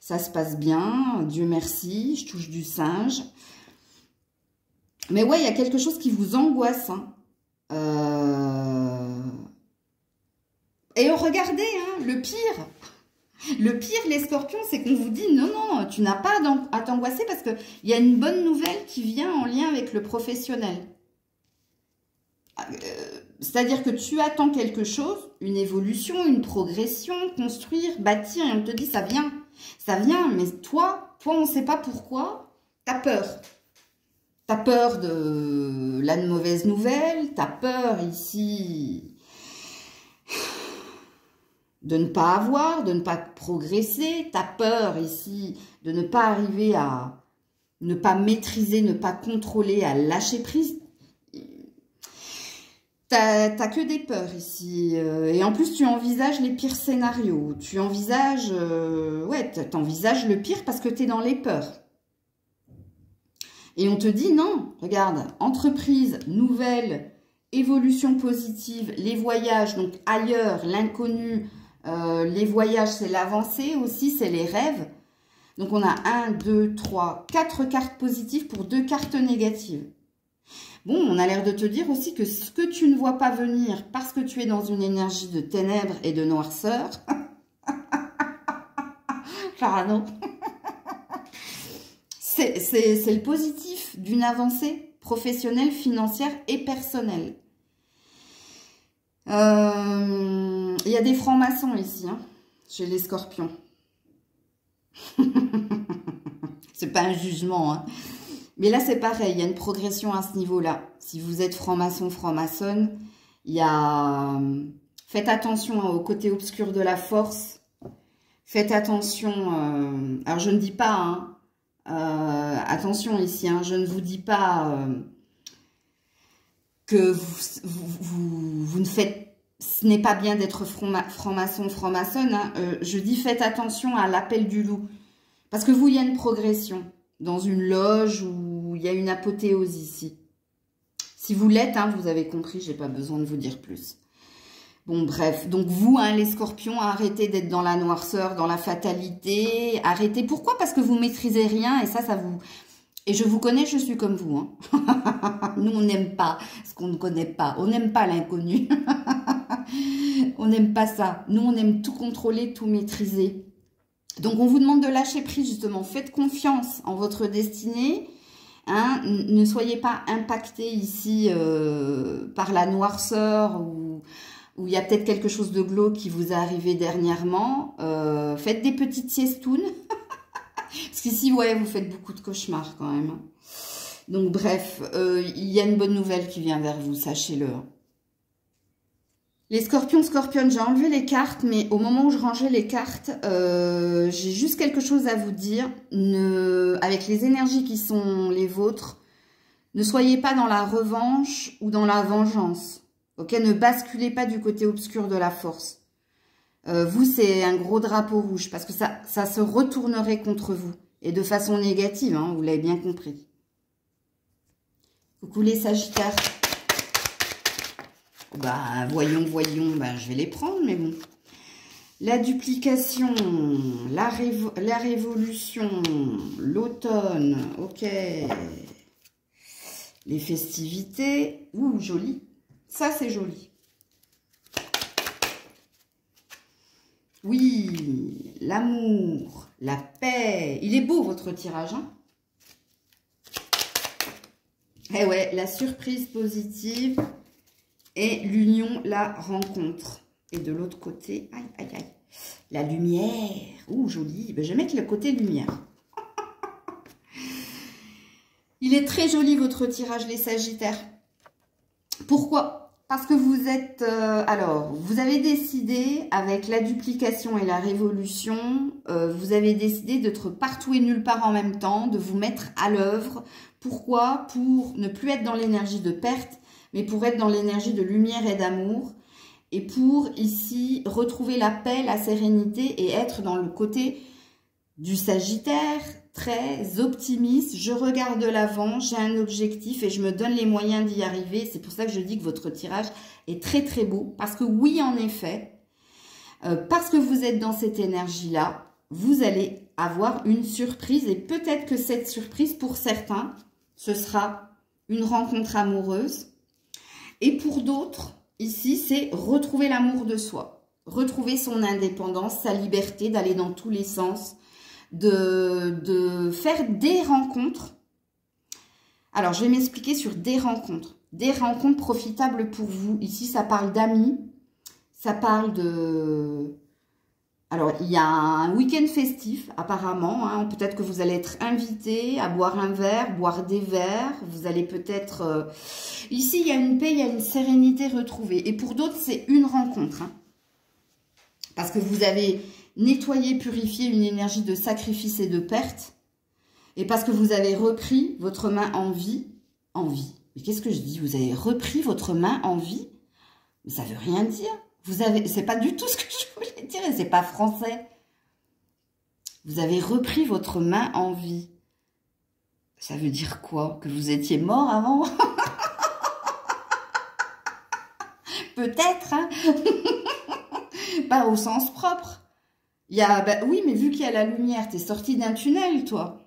Ça se passe bien, Dieu merci, je touche du singe. Mais ouais, il y a quelque chose qui vous angoisse. Hein. Et regardez, hein, le pire, les scorpions, c'est qu'on vous dit non, non, tu n'as pas à t'angoisser parce qu'il y a une bonne nouvelle qui vient en lien avec le professionnel. C'est-à-dire que tu attends quelque chose, une évolution, une progression, construire, bâtir, et on te dit ça vient, mais toi, on ne sait pas pourquoi, tu as peur. Tu as peur de la mauvaise nouvelle, tu as peur ici de ne pas avoir, de ne pas progresser, tu as peur ici de ne pas arriver à ne pas maîtriser, ne pas contrôler, à lâcher prise. T'as que des peurs ici. Et en plus, tu envisages les pires scénarios. Tu envisages... ouais, t'envisages le pire parce que tu es dans les peurs. Et on te dit non, regarde, entreprise, nouvelle, évolution positive, les voyages, donc ailleurs, l'inconnu, les voyages, c'est l'avancée aussi, c'est les rêves. Donc, on a 1, 2, 3, 4 cartes positives pour 2 cartes négatives. Bon, on a l'air de te dire aussi que ce que tu ne vois pas venir parce que tu es dans une énergie de ténèbres et de noirceur. Pardon. C'est le positif d'une avancée professionnelle, financière et personnelle. Il y a des francs-maçons ici, hein, chez les scorpions. C'est pas un jugement, hein. Mais là, c'est pareil, il y a une progression à ce niveau-là. Si vous êtes franc-maçon, franc-maçonne, il y a... Faites attention au côté obscur de la force. Faites attention... Alors, je ne dis pas... Hein, attention ici, hein, je ne vous dis pas que vous ne faites... Ce n'est pas bien d'être franc-maçon, franc-maçonne. Hein, je dis faites attention à l'appel du loup. Parce que vous, il y a une progression. Dans une loge où il y a une apothéose ici. Si vous l'êtes, hein, vous avez compris, j'ai pas besoin de vous dire plus. Bon, bref. Donc, vous, hein, les scorpions, arrêtez d'être dans la noirceur, dans la fatalité. Arrêtez. Pourquoi? Parce que vous maîtrisez rien et ça vous... Et je vous connais, je suis comme vous. Hein. Nous, on n'aime pas ce qu'on ne connaît pas. On n'aime pas l'inconnu. On n'aime pas ça. Nous, on aime tout contrôler, tout maîtriser. Donc, on vous demande de lâcher prise, justement. Faites confiance en votre destinée. Hein. Ne soyez pas impacté ici par la noirceur ou il y a peut-être quelque chose de glauque qui vous est arrivé dernièrement. Faites des petites siestounes. Parce qu'ici, ouais, vous faites beaucoup de cauchemars quand même. Donc, bref, il y a une bonne nouvelle qui vient vers vous, sachez-le. Les scorpions, scorpionnes, j'ai enlevé les cartes, mais au moment où je rangeais les cartes, j'ai juste quelque chose à vous dire. Avec les énergies qui sont les vôtres, ne soyez pas dans la revanche ou dans la vengeance. Ok, ne basculez pas du côté obscur de la force. Vous, c'est un gros drapeau rouge, parce que ça se retournerait contre vous. Et de façon négative, hein, vous l'avez bien compris. Coucou les Sagittaires. Bah, voyons, bah, je vais les prendre, mais bon. La duplication, la révolution, l'automne, ok. Les festivités, ouh, joli. Ça, c'est joli. Oui, l'amour, la paix. Il est beau, votre tirage, hein? Eh ouais, la surprise positive et l'union, la rencontre. Et de l'autre côté, aïe, aïe, aïe, la lumière. Ouh, joli. Ben, je vais mettre le côté lumière. Il est très joli, votre tirage, les Sagittaires. Pourquoi? Parce que vous êtes... alors, vous avez décidé, avec la duplication et la révolution, vous avez décidé d'être partout et nulle part en même temps, de vous mettre à l'œuvre. Pourquoi? Pour ne plus être dans l'énergie de perte, mais pour être dans l'énergie de lumière et d'amour. Et pour, ici, retrouver la paix, la sérénité et être dans le côté du Sagittaire, très optimiste. Je regarde l'avant, j'ai un objectif et je me donne les moyens d'y arriver. C'est pour ça que je dis que votre tirage est très très beau. Parce que oui, en effet, parce que vous êtes dans cette énergie-là, vous allez avoir une surprise. Et peut-être que cette surprise, pour certains, ce sera une rencontre amoureuse. Et pour d'autres, ici, c'est retrouver l'amour de soi. Retrouver son indépendance, sa liberté d'aller dans tous les sens. De faire des rencontres. Alors, je vais m'expliquer sur des rencontres. Des rencontres profitables pour vous. Ici, ça parle d'amis. Ça parle de... Alors, il y a un week-end festif, apparemment. Hein. Peut-être que vous allez être invité à boire un verre, boire des verres. Vous allez peut-être... Ici, il y a une paix, il y a une sérénité retrouvée. Et pour d'autres, c'est une rencontre. Hein. Parce que vous avez... nettoyer, purifier une énergie de sacrifice et de perte. Et parce que vous avez repris votre main en vie. En vie. Mais qu'est-ce que je dis? Vous avez repris votre main en vie? Mais ça veut rien dire. Vous avez... C'est pas du tout ce que je voulais dire et c'est pas français. Vous avez repris votre main en vie. Ça veut dire quoi? Que vous étiez mort avant? Peut-être, hein. Pas au sens propre. Il y a, bah, oui, mais vu qu'il y a la lumière, tu es sorti d'un tunnel, toi.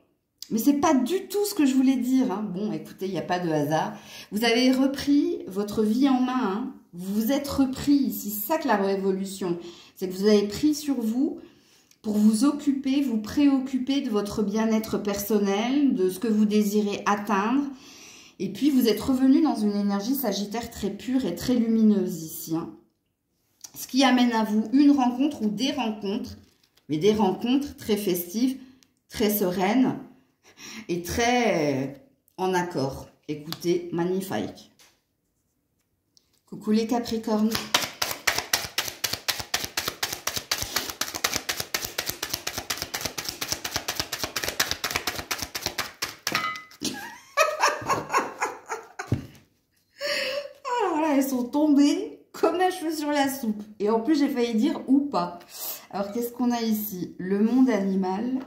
Mais c'est pas du tout ce que je voulais dire. Hein. Bon, écoutez, il n'y a pas de hasard. Vous avez repris votre vie en main. Hein. Vous vous êtes repris. C'est ça que la révolution. C'est que vous avez pris sur vous pour vous occuper, vous préoccuper de votre bien-être personnel, de ce que vous désirez atteindre. Et puis, vous êtes revenu dans une énergie Sagittaire très pure et très lumineuse ici. Hein. Ce qui amène à vous une rencontre ou des rencontres, mais des rencontres très festives, très sereines et très en accord. Écoutez, magnifique. Coucou les Capricornes. Alors là, elles sont tombées comme un cheveu sur la soupe. Et en plus, j'ai failli dire ou pas. Alors, qu'est-ce qu'on a ici? Le monde animal.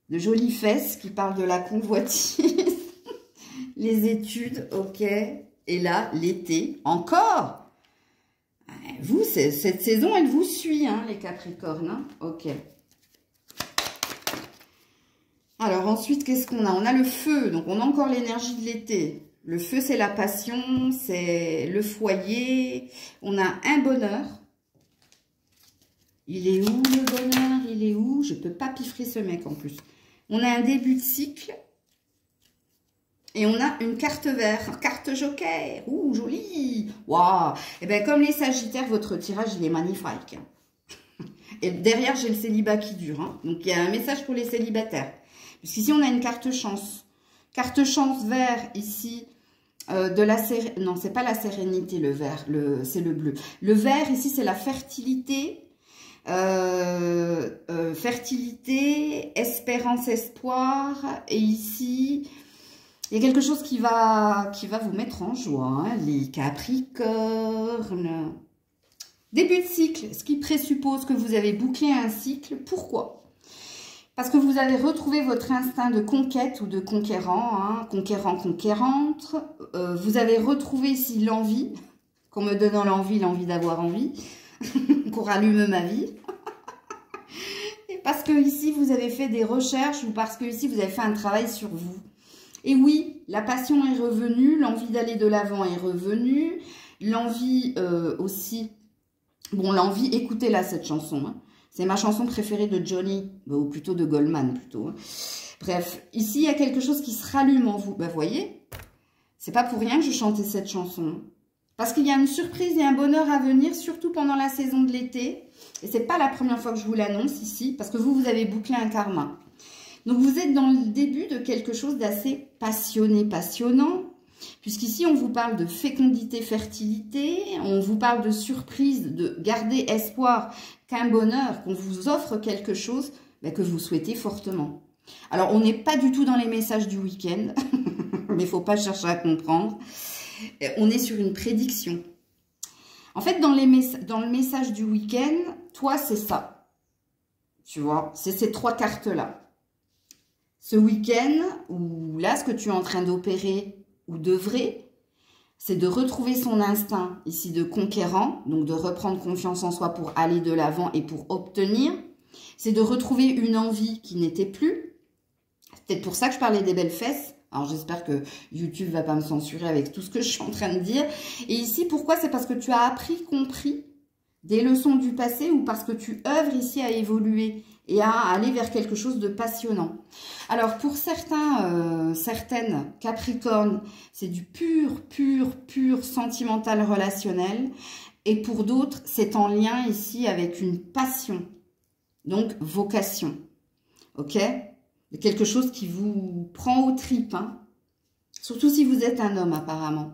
De jolies fesses qui parlent de la convoitise. Les études, ok. Et là, l'été, encore. Vous, cette saison, elle vous suit, hein, les Capricornes. Hein, ok. Alors ensuite, qu'est-ce qu'on a? On a le feu, donc on a encore l'énergie de l'été. Le feu, c'est la passion, c'est le foyer. On a un bonheur. Il est où le bonheur? Il est où? Je ne peux pas piffrer ce mec en plus. On a un début de cycle. Et on a une carte verte, carte joker. Ouh, jolie. Waouh. Et bien, comme les Sagittaires, votre tirage, il est magnifique. Et derrière, j'ai le célibat qui dure. Hein. Donc, il y a un message pour les célibataires. Puisqu'ici, on a une carte chance. Carte chance vert, ici, de la sérénité. Non, c'est pas la sérénité, le vert. C'est le bleu. Le vert, ici, c'est la fertilité. Fertilité, espérance, espoir. Et ici... il y a quelque chose qui va vous mettre en joie, hein, les Capricornes. Début de cycle, ce qui présuppose que vous avez bouclé un cycle. Pourquoi? Parce que vous avez retrouvé votre instinct de conquête ou de conquérant, hein, conquérant, conquérante. Vous avez retrouvé ici l'envie, qu'on me donne l'envie d'avoir envie, qu'on rallume ma vie. Et parce que ici, vous avez fait des recherches ou parce que ici, vous avez fait un travail sur vous. Et oui, la passion est revenue, l'envie d'aller de l'avant est revenue, l'envie aussi, bon l'envie, écoutez là cette chanson, hein. C'est ma chanson préférée de Johnny, ou plutôt de Goldman plutôt. Hein. Bref, ici il y a quelque chose qui se rallume en vous, vous voyez, c'est pas pour rien que je chantais cette chanson, parce qu'il y a une surprise et un bonheur à venir, surtout pendant la saison de l'été, et c'est pas la première fois que je vous l'annonce ici, parce que vous avez bouclé un karma. Donc, vous êtes dans le début de quelque chose d'assez passionné, passionnant, puisqu'ici, on vous parle de fécondité, fertilité, on vous parle de surprise, de garder espoir qu'un bonheur, qu'on vous offre quelque chose mais que vous souhaitez fortement. Alors, on n'est pas du tout dans les messages du week-end, mais il ne faut pas chercher à comprendre. On est sur une prédiction. En fait, dans le message du week-end, toi, c'est ça. Tu vois, c'est ces trois cartes-là. Ce week-end, ou là, ce que tu es en train d'opérer ou d'œuvrer, c'est de retrouver son instinct ici de conquérant, donc de reprendre confiance en soi pour aller de l'avant et pour obtenir. C'est de retrouver une envie qui n'était plus. C'est peut-être pour ça que je parlais des belles fesses. Alors, j'espère que YouTube ne va pas me censurer avec tout ce que je suis en train de dire. Et ici, pourquoi? C'est parce que tu as appris, compris des leçons du passé ou parce que tu œuvres ici à évoluer et à aller vers quelque chose de passionnant. Alors, pour certains, certaines Capricornes, c'est du pur sentimental relationnel. Et pour d'autres, c'est en lien ici avec une passion. Donc, vocation. Ok? Quelque chose qui vous prend aux tripes. Hein? Surtout si vous êtes un homme, apparemment.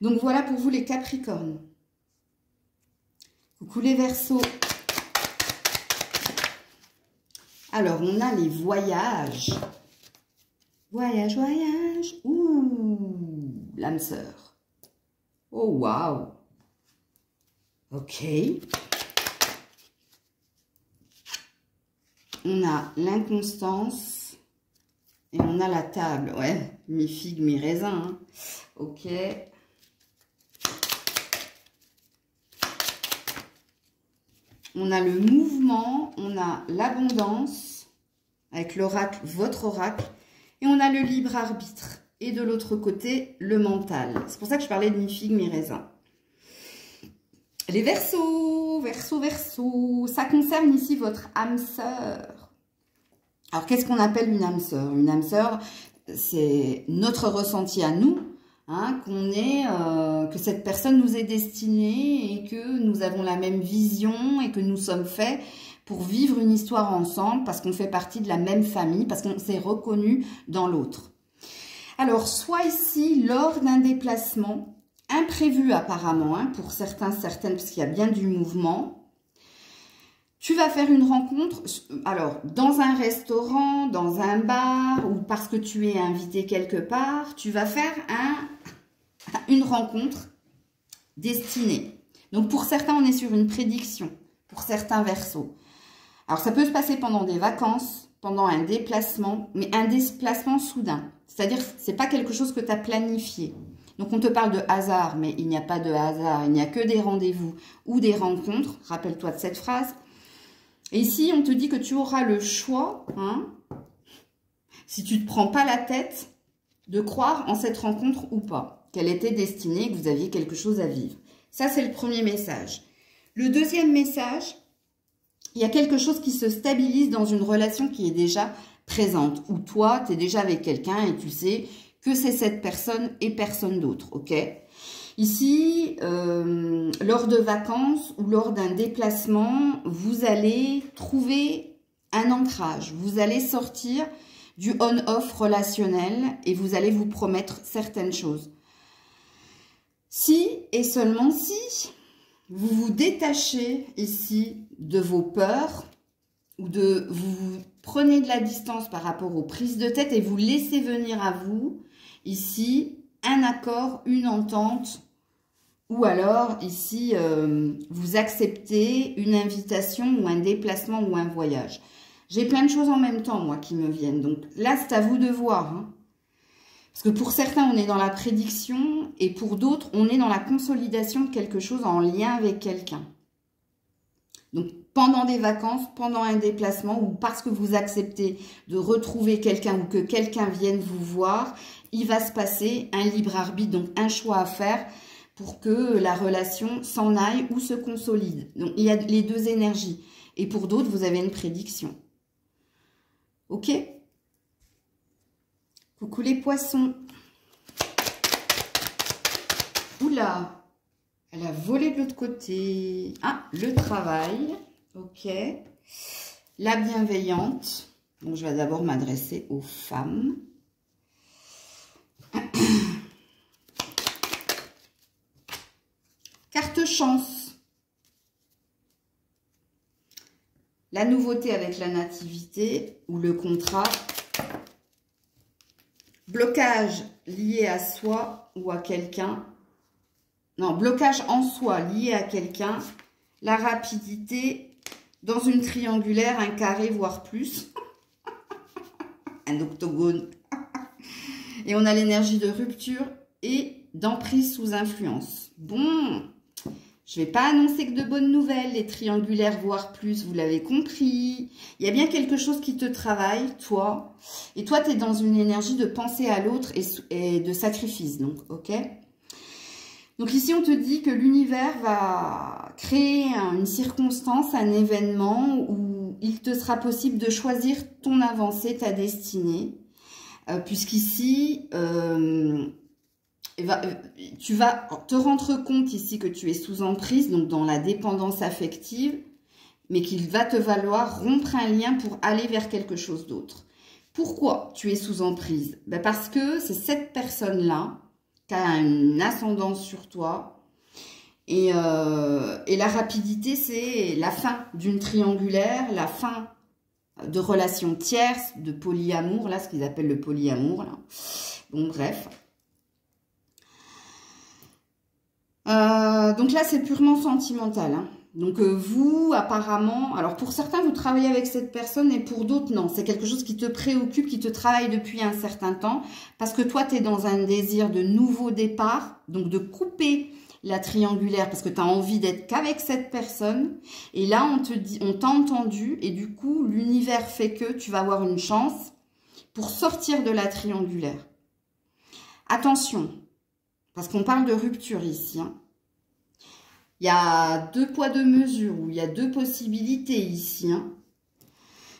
Donc, voilà pour vous les Capricornes. Coucou les Verseaux. Alors, on a les voyages. Voyage, voyage. Ouh, l'âme sœur. Oh, waouh. Ok. On a l'inconstance. Et on a la table. Ouais, mes figues, mes raisins. Hein. Ok. On a le mouvement, on a l'abondance, avec l'oracle, votre oracle, et on a le libre arbitre. Et de l'autre côté, le mental. C'est pour ça que je parlais de mi-figue, mi-raisin. Les Verseaux, Verseaux, Verseaux, ça concerne ici votre âme sœur. Alors, qu'est-ce qu'on appelle une âme sœur? Une âme sœur, c'est notre ressenti à nous, hein, que cette personne nous est destinée et que nous avons la même vision et que nous sommes faits pour vivre une histoire ensemble parce qu'on fait partie de la même famille, parce qu'on s'est reconnu dans l'autre. Alors, soit ici, lors d'un déplacement, imprévu apparemment, hein, pour certains, certaines, parce qu'il y a bien du mouvement, tu vas faire une rencontre, alors, dans un restaurant, dans un bar, ou parce que tu es invité quelque part, tu vas faire une rencontre destinée. Donc, pour certains, on est sur une prédiction, pour certains Verseaux. Alors, ça peut se passer pendant des vacances, pendant un déplacement, mais un déplacement soudain. C'est-à-dire, c'est pas quelque chose que tu as planifié. Donc, on te parle de hasard, mais il n'y a pas de hasard. Il n'y a que des rendez-vous ou des rencontres. Rappelle-toi de cette phrase. Et ici, on te dit que tu auras le choix, hein, si tu ne te prends pas la tête, de croire en cette rencontre ou pas. Qu'elle était destinée, que vous aviez quelque chose à vivre. Ça, c'est le premier message. Le deuxième message, il y a quelque chose qui se stabilise dans une relation qui est déjà présente. Ou toi, tu es déjà avec quelqu'un et tu sais que c'est cette personne et personne d'autre, ok? Ici, lors de vacances ou lors d'un déplacement, vous allez trouver un ancrage. Vous allez sortir du on-off relationnel et vous allez vous promettre certaines choses. Si et seulement si vous vous détachez ici de vos peurs ou vous prenez de la distance par rapport aux prises de tête et vous laissez venir à vous ici un accord, une entente, ou alors ici vous acceptez une invitation ou un déplacement ou un voyage. J'ai plein de choses en même temps moi qui me viennent, donc là c'est à vous de voir, hein. Parce que pour certains on est dans la prédiction et pour d'autres on est dans la consolidation de quelque chose en lien avec quelqu'un. Donc pendant des vacances, pendant un déplacement ou parce que vous acceptez de retrouver quelqu'un ou que quelqu'un vienne vous voir, il va se passer un libre arbitre, donc un choix à faire pour que la relation s'en aille ou se consolide. Donc il y a les deux énergies. Et pour d'autres, vous avez une prédiction. Ok? Coucou les poissons. Oula, elle a volé de l'autre côté. Ah, le travail. Ok. La bienveillante. Donc, je vais d'abord m'adresser aux femmes. Carte chance. La nouveauté avec la nativité ou le contrat. Blocage lié à soi ou à quelqu'un. Non, blocage en soi lié à quelqu'un. La rapidité dans une triangulaire, un carré, voire plus. Un octogone. Et on a l'énergie de rupture et d'emprise sous influence. Bon, je ne vais pas annoncer que de bonnes nouvelles, les triangulaires, voire plus, vous l'avez compris. Il y a bien quelque chose qui te travaille, toi. Et toi, tu es dans une énergie de penser à l'autre et de sacrifice, donc, ok? Donc ici, on te dit que l'univers va créer une circonstance, un événement où il te sera possible de choisir ton avancée, ta destinée. Puisqu'ici, tu vas te rendre compte ici que tu es sous emprise, donc dans la dépendance affective, mais qu'il va te valoir rompre un lien pour aller vers quelque chose d'autre. Pourquoi tu es sous emprise? Ben parce que c'est cette personne-là qui a une ascendance sur toi. Et la rapidité, c'est la fin d'une triangulaire, la fin de relations tierces, de polyamour, là, ce qu'ils appellent le polyamour, là. Bon, bref. Donc là, c'est purement sentimental, hein. Donc vous, apparemment, alors pour certains, vous travaillez avec cette personne et pour d'autres, non. C'est quelque chose qui te préoccupe, qui te travaille depuis un certain temps, parce que toi, tu es dans un désir de nouveau départ, donc de couper la triangulaire, parce que tu as envie d'être qu'avec cette personne. Et là, on t'a entendu, et du coup, l'univers fait que tu vas avoir une chance pour sortir de la triangulaire. Attention, parce qu'on parle de rupture ici, hein. Il y a deux poids, deux mesures, ou il y a deux possibilités ici. Hein.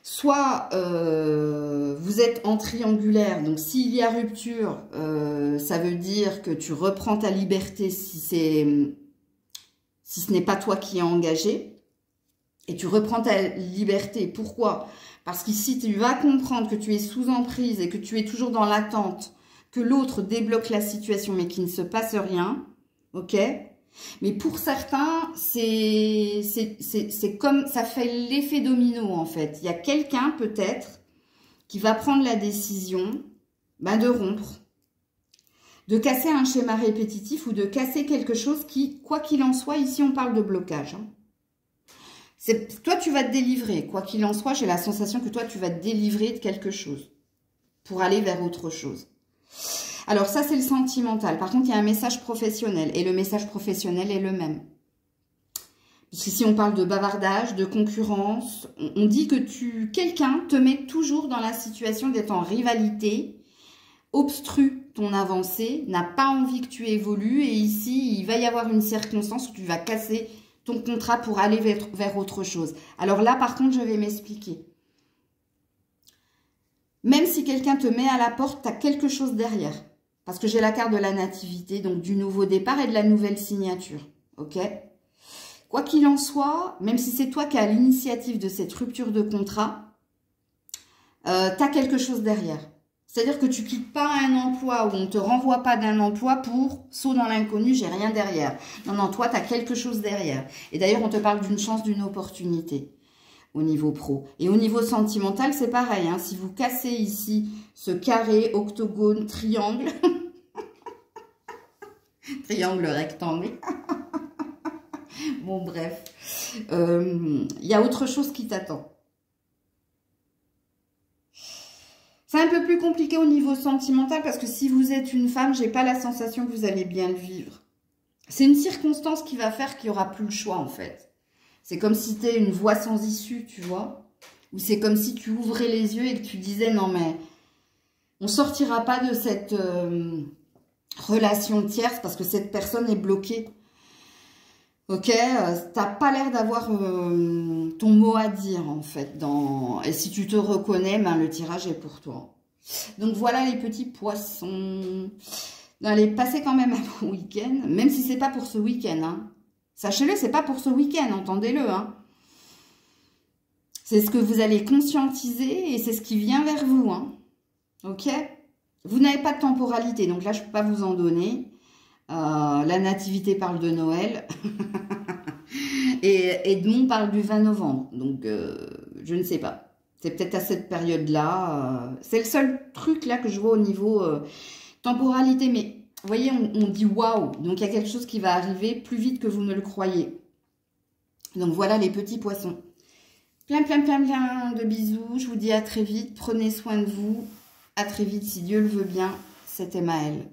Soit vous êtes en triangulaire, donc s'il y a rupture, ça veut dire que tu reprends ta liberté si ce n'est pas toi qui es engagé. Et tu reprends ta liberté. Pourquoi? Parce qu'ici, tu vas comprendre que tu es sous emprise et que tu es toujours dans l'attente que l'autre débloque la situation, mais qu'il ne se passe rien. Ok? Mais pour certains, c'est comme ça fait l'effet domino, en fait. Il y a quelqu'un, peut-être, qui va prendre la décision de rompre, de casser un schéma répétitif ou de casser quelque chose qui, quoi qu'il en soit, ici, on parle de blocage. Hein. Toi, tu vas te délivrer. Quoi qu'il en soit, j'ai la sensation que toi, tu vas te délivrer de quelque chose pour aller vers autre chose. Alors, ça, c'est le sentimental. Par contre, il y a un message professionnel. Et le message professionnel est le même. Puisqu'ici, on parle de bavardage, de concurrence. On dit que quelqu'un te met toujours dans la situation d'être en rivalité, obstrue ton avancée, n'a pas envie que tu évolues. Et ici, il va y avoir une circonstance où tu vas casser ton contrat pour aller vers autre chose. Alors là, par contre, je vais m'expliquer. Même si quelqu'un te met à la porte, tu as quelque chose derrière. Parce que j'ai la carte de la nativité, donc du nouveau départ et de la nouvelle signature. Ok? Quoi qu'il en soit, même si c'est toi qui as l'initiative de cette rupture de contrat, tu as quelque chose derrière. C'est-à-dire que tu quittes pas un emploi ou on ne te renvoie pas d'un emploi pour saut dans l'inconnu, j'ai rien derrière. Non, non, toi, tu as quelque chose derrière. Et d'ailleurs, on te parle d'une chance, d'une opportunité au niveau pro. Et au niveau sentimental, c'est pareil. Hein. Si vous cassez ici ce carré, octogone, triangle, triangle, rectangle, bon bref, il y a autre chose qui t'attend. C'est un peu plus compliqué au niveau sentimental parce que si vous êtes une femme, j'ai pas la sensation que vous allez bien le vivre. C'est une circonstance qui va faire qu'il n'y aura plus le choix en fait. C'est comme si tu es une voie sans issue, tu vois. Ou c'est comme si tu ouvrais les yeux et que tu disais non mais on sortira pas de cette relation tierce parce que cette personne est bloquée. Ok, t'as pas l'air d'avoir ton mot à dire en fait. Et si tu te reconnais, le tirage est pour toi. Donc voilà les petits poissons. Allez, passez quand même un bon week-end, même si c'est pas pour ce week-end. Hein. Sachez-le, c'est pas pour ce week-end, entendez-le. Hein. C'est ce que vous allez conscientiser et c'est ce qui vient vers vous. Hein. Ok? Vous n'avez pas de temporalité, donc là je peux pas vous en donner. La nativité parle de Noël et Edmond parle du 20 novembre. Donc, je ne sais pas. C'est peut-être à cette période-là. C'est le seul truc là que je vois au niveau temporalité. Mais vous voyez, on dit waouh. Donc, il y a quelque chose qui va arriver plus vite que vous ne le croyez. Donc, voilà les petits poissons. Plein, plein, plein, plein de bisous. Je vous dis à très vite. Prenez soin de vous. À très vite si Dieu le veut bien. C'était Maëlle.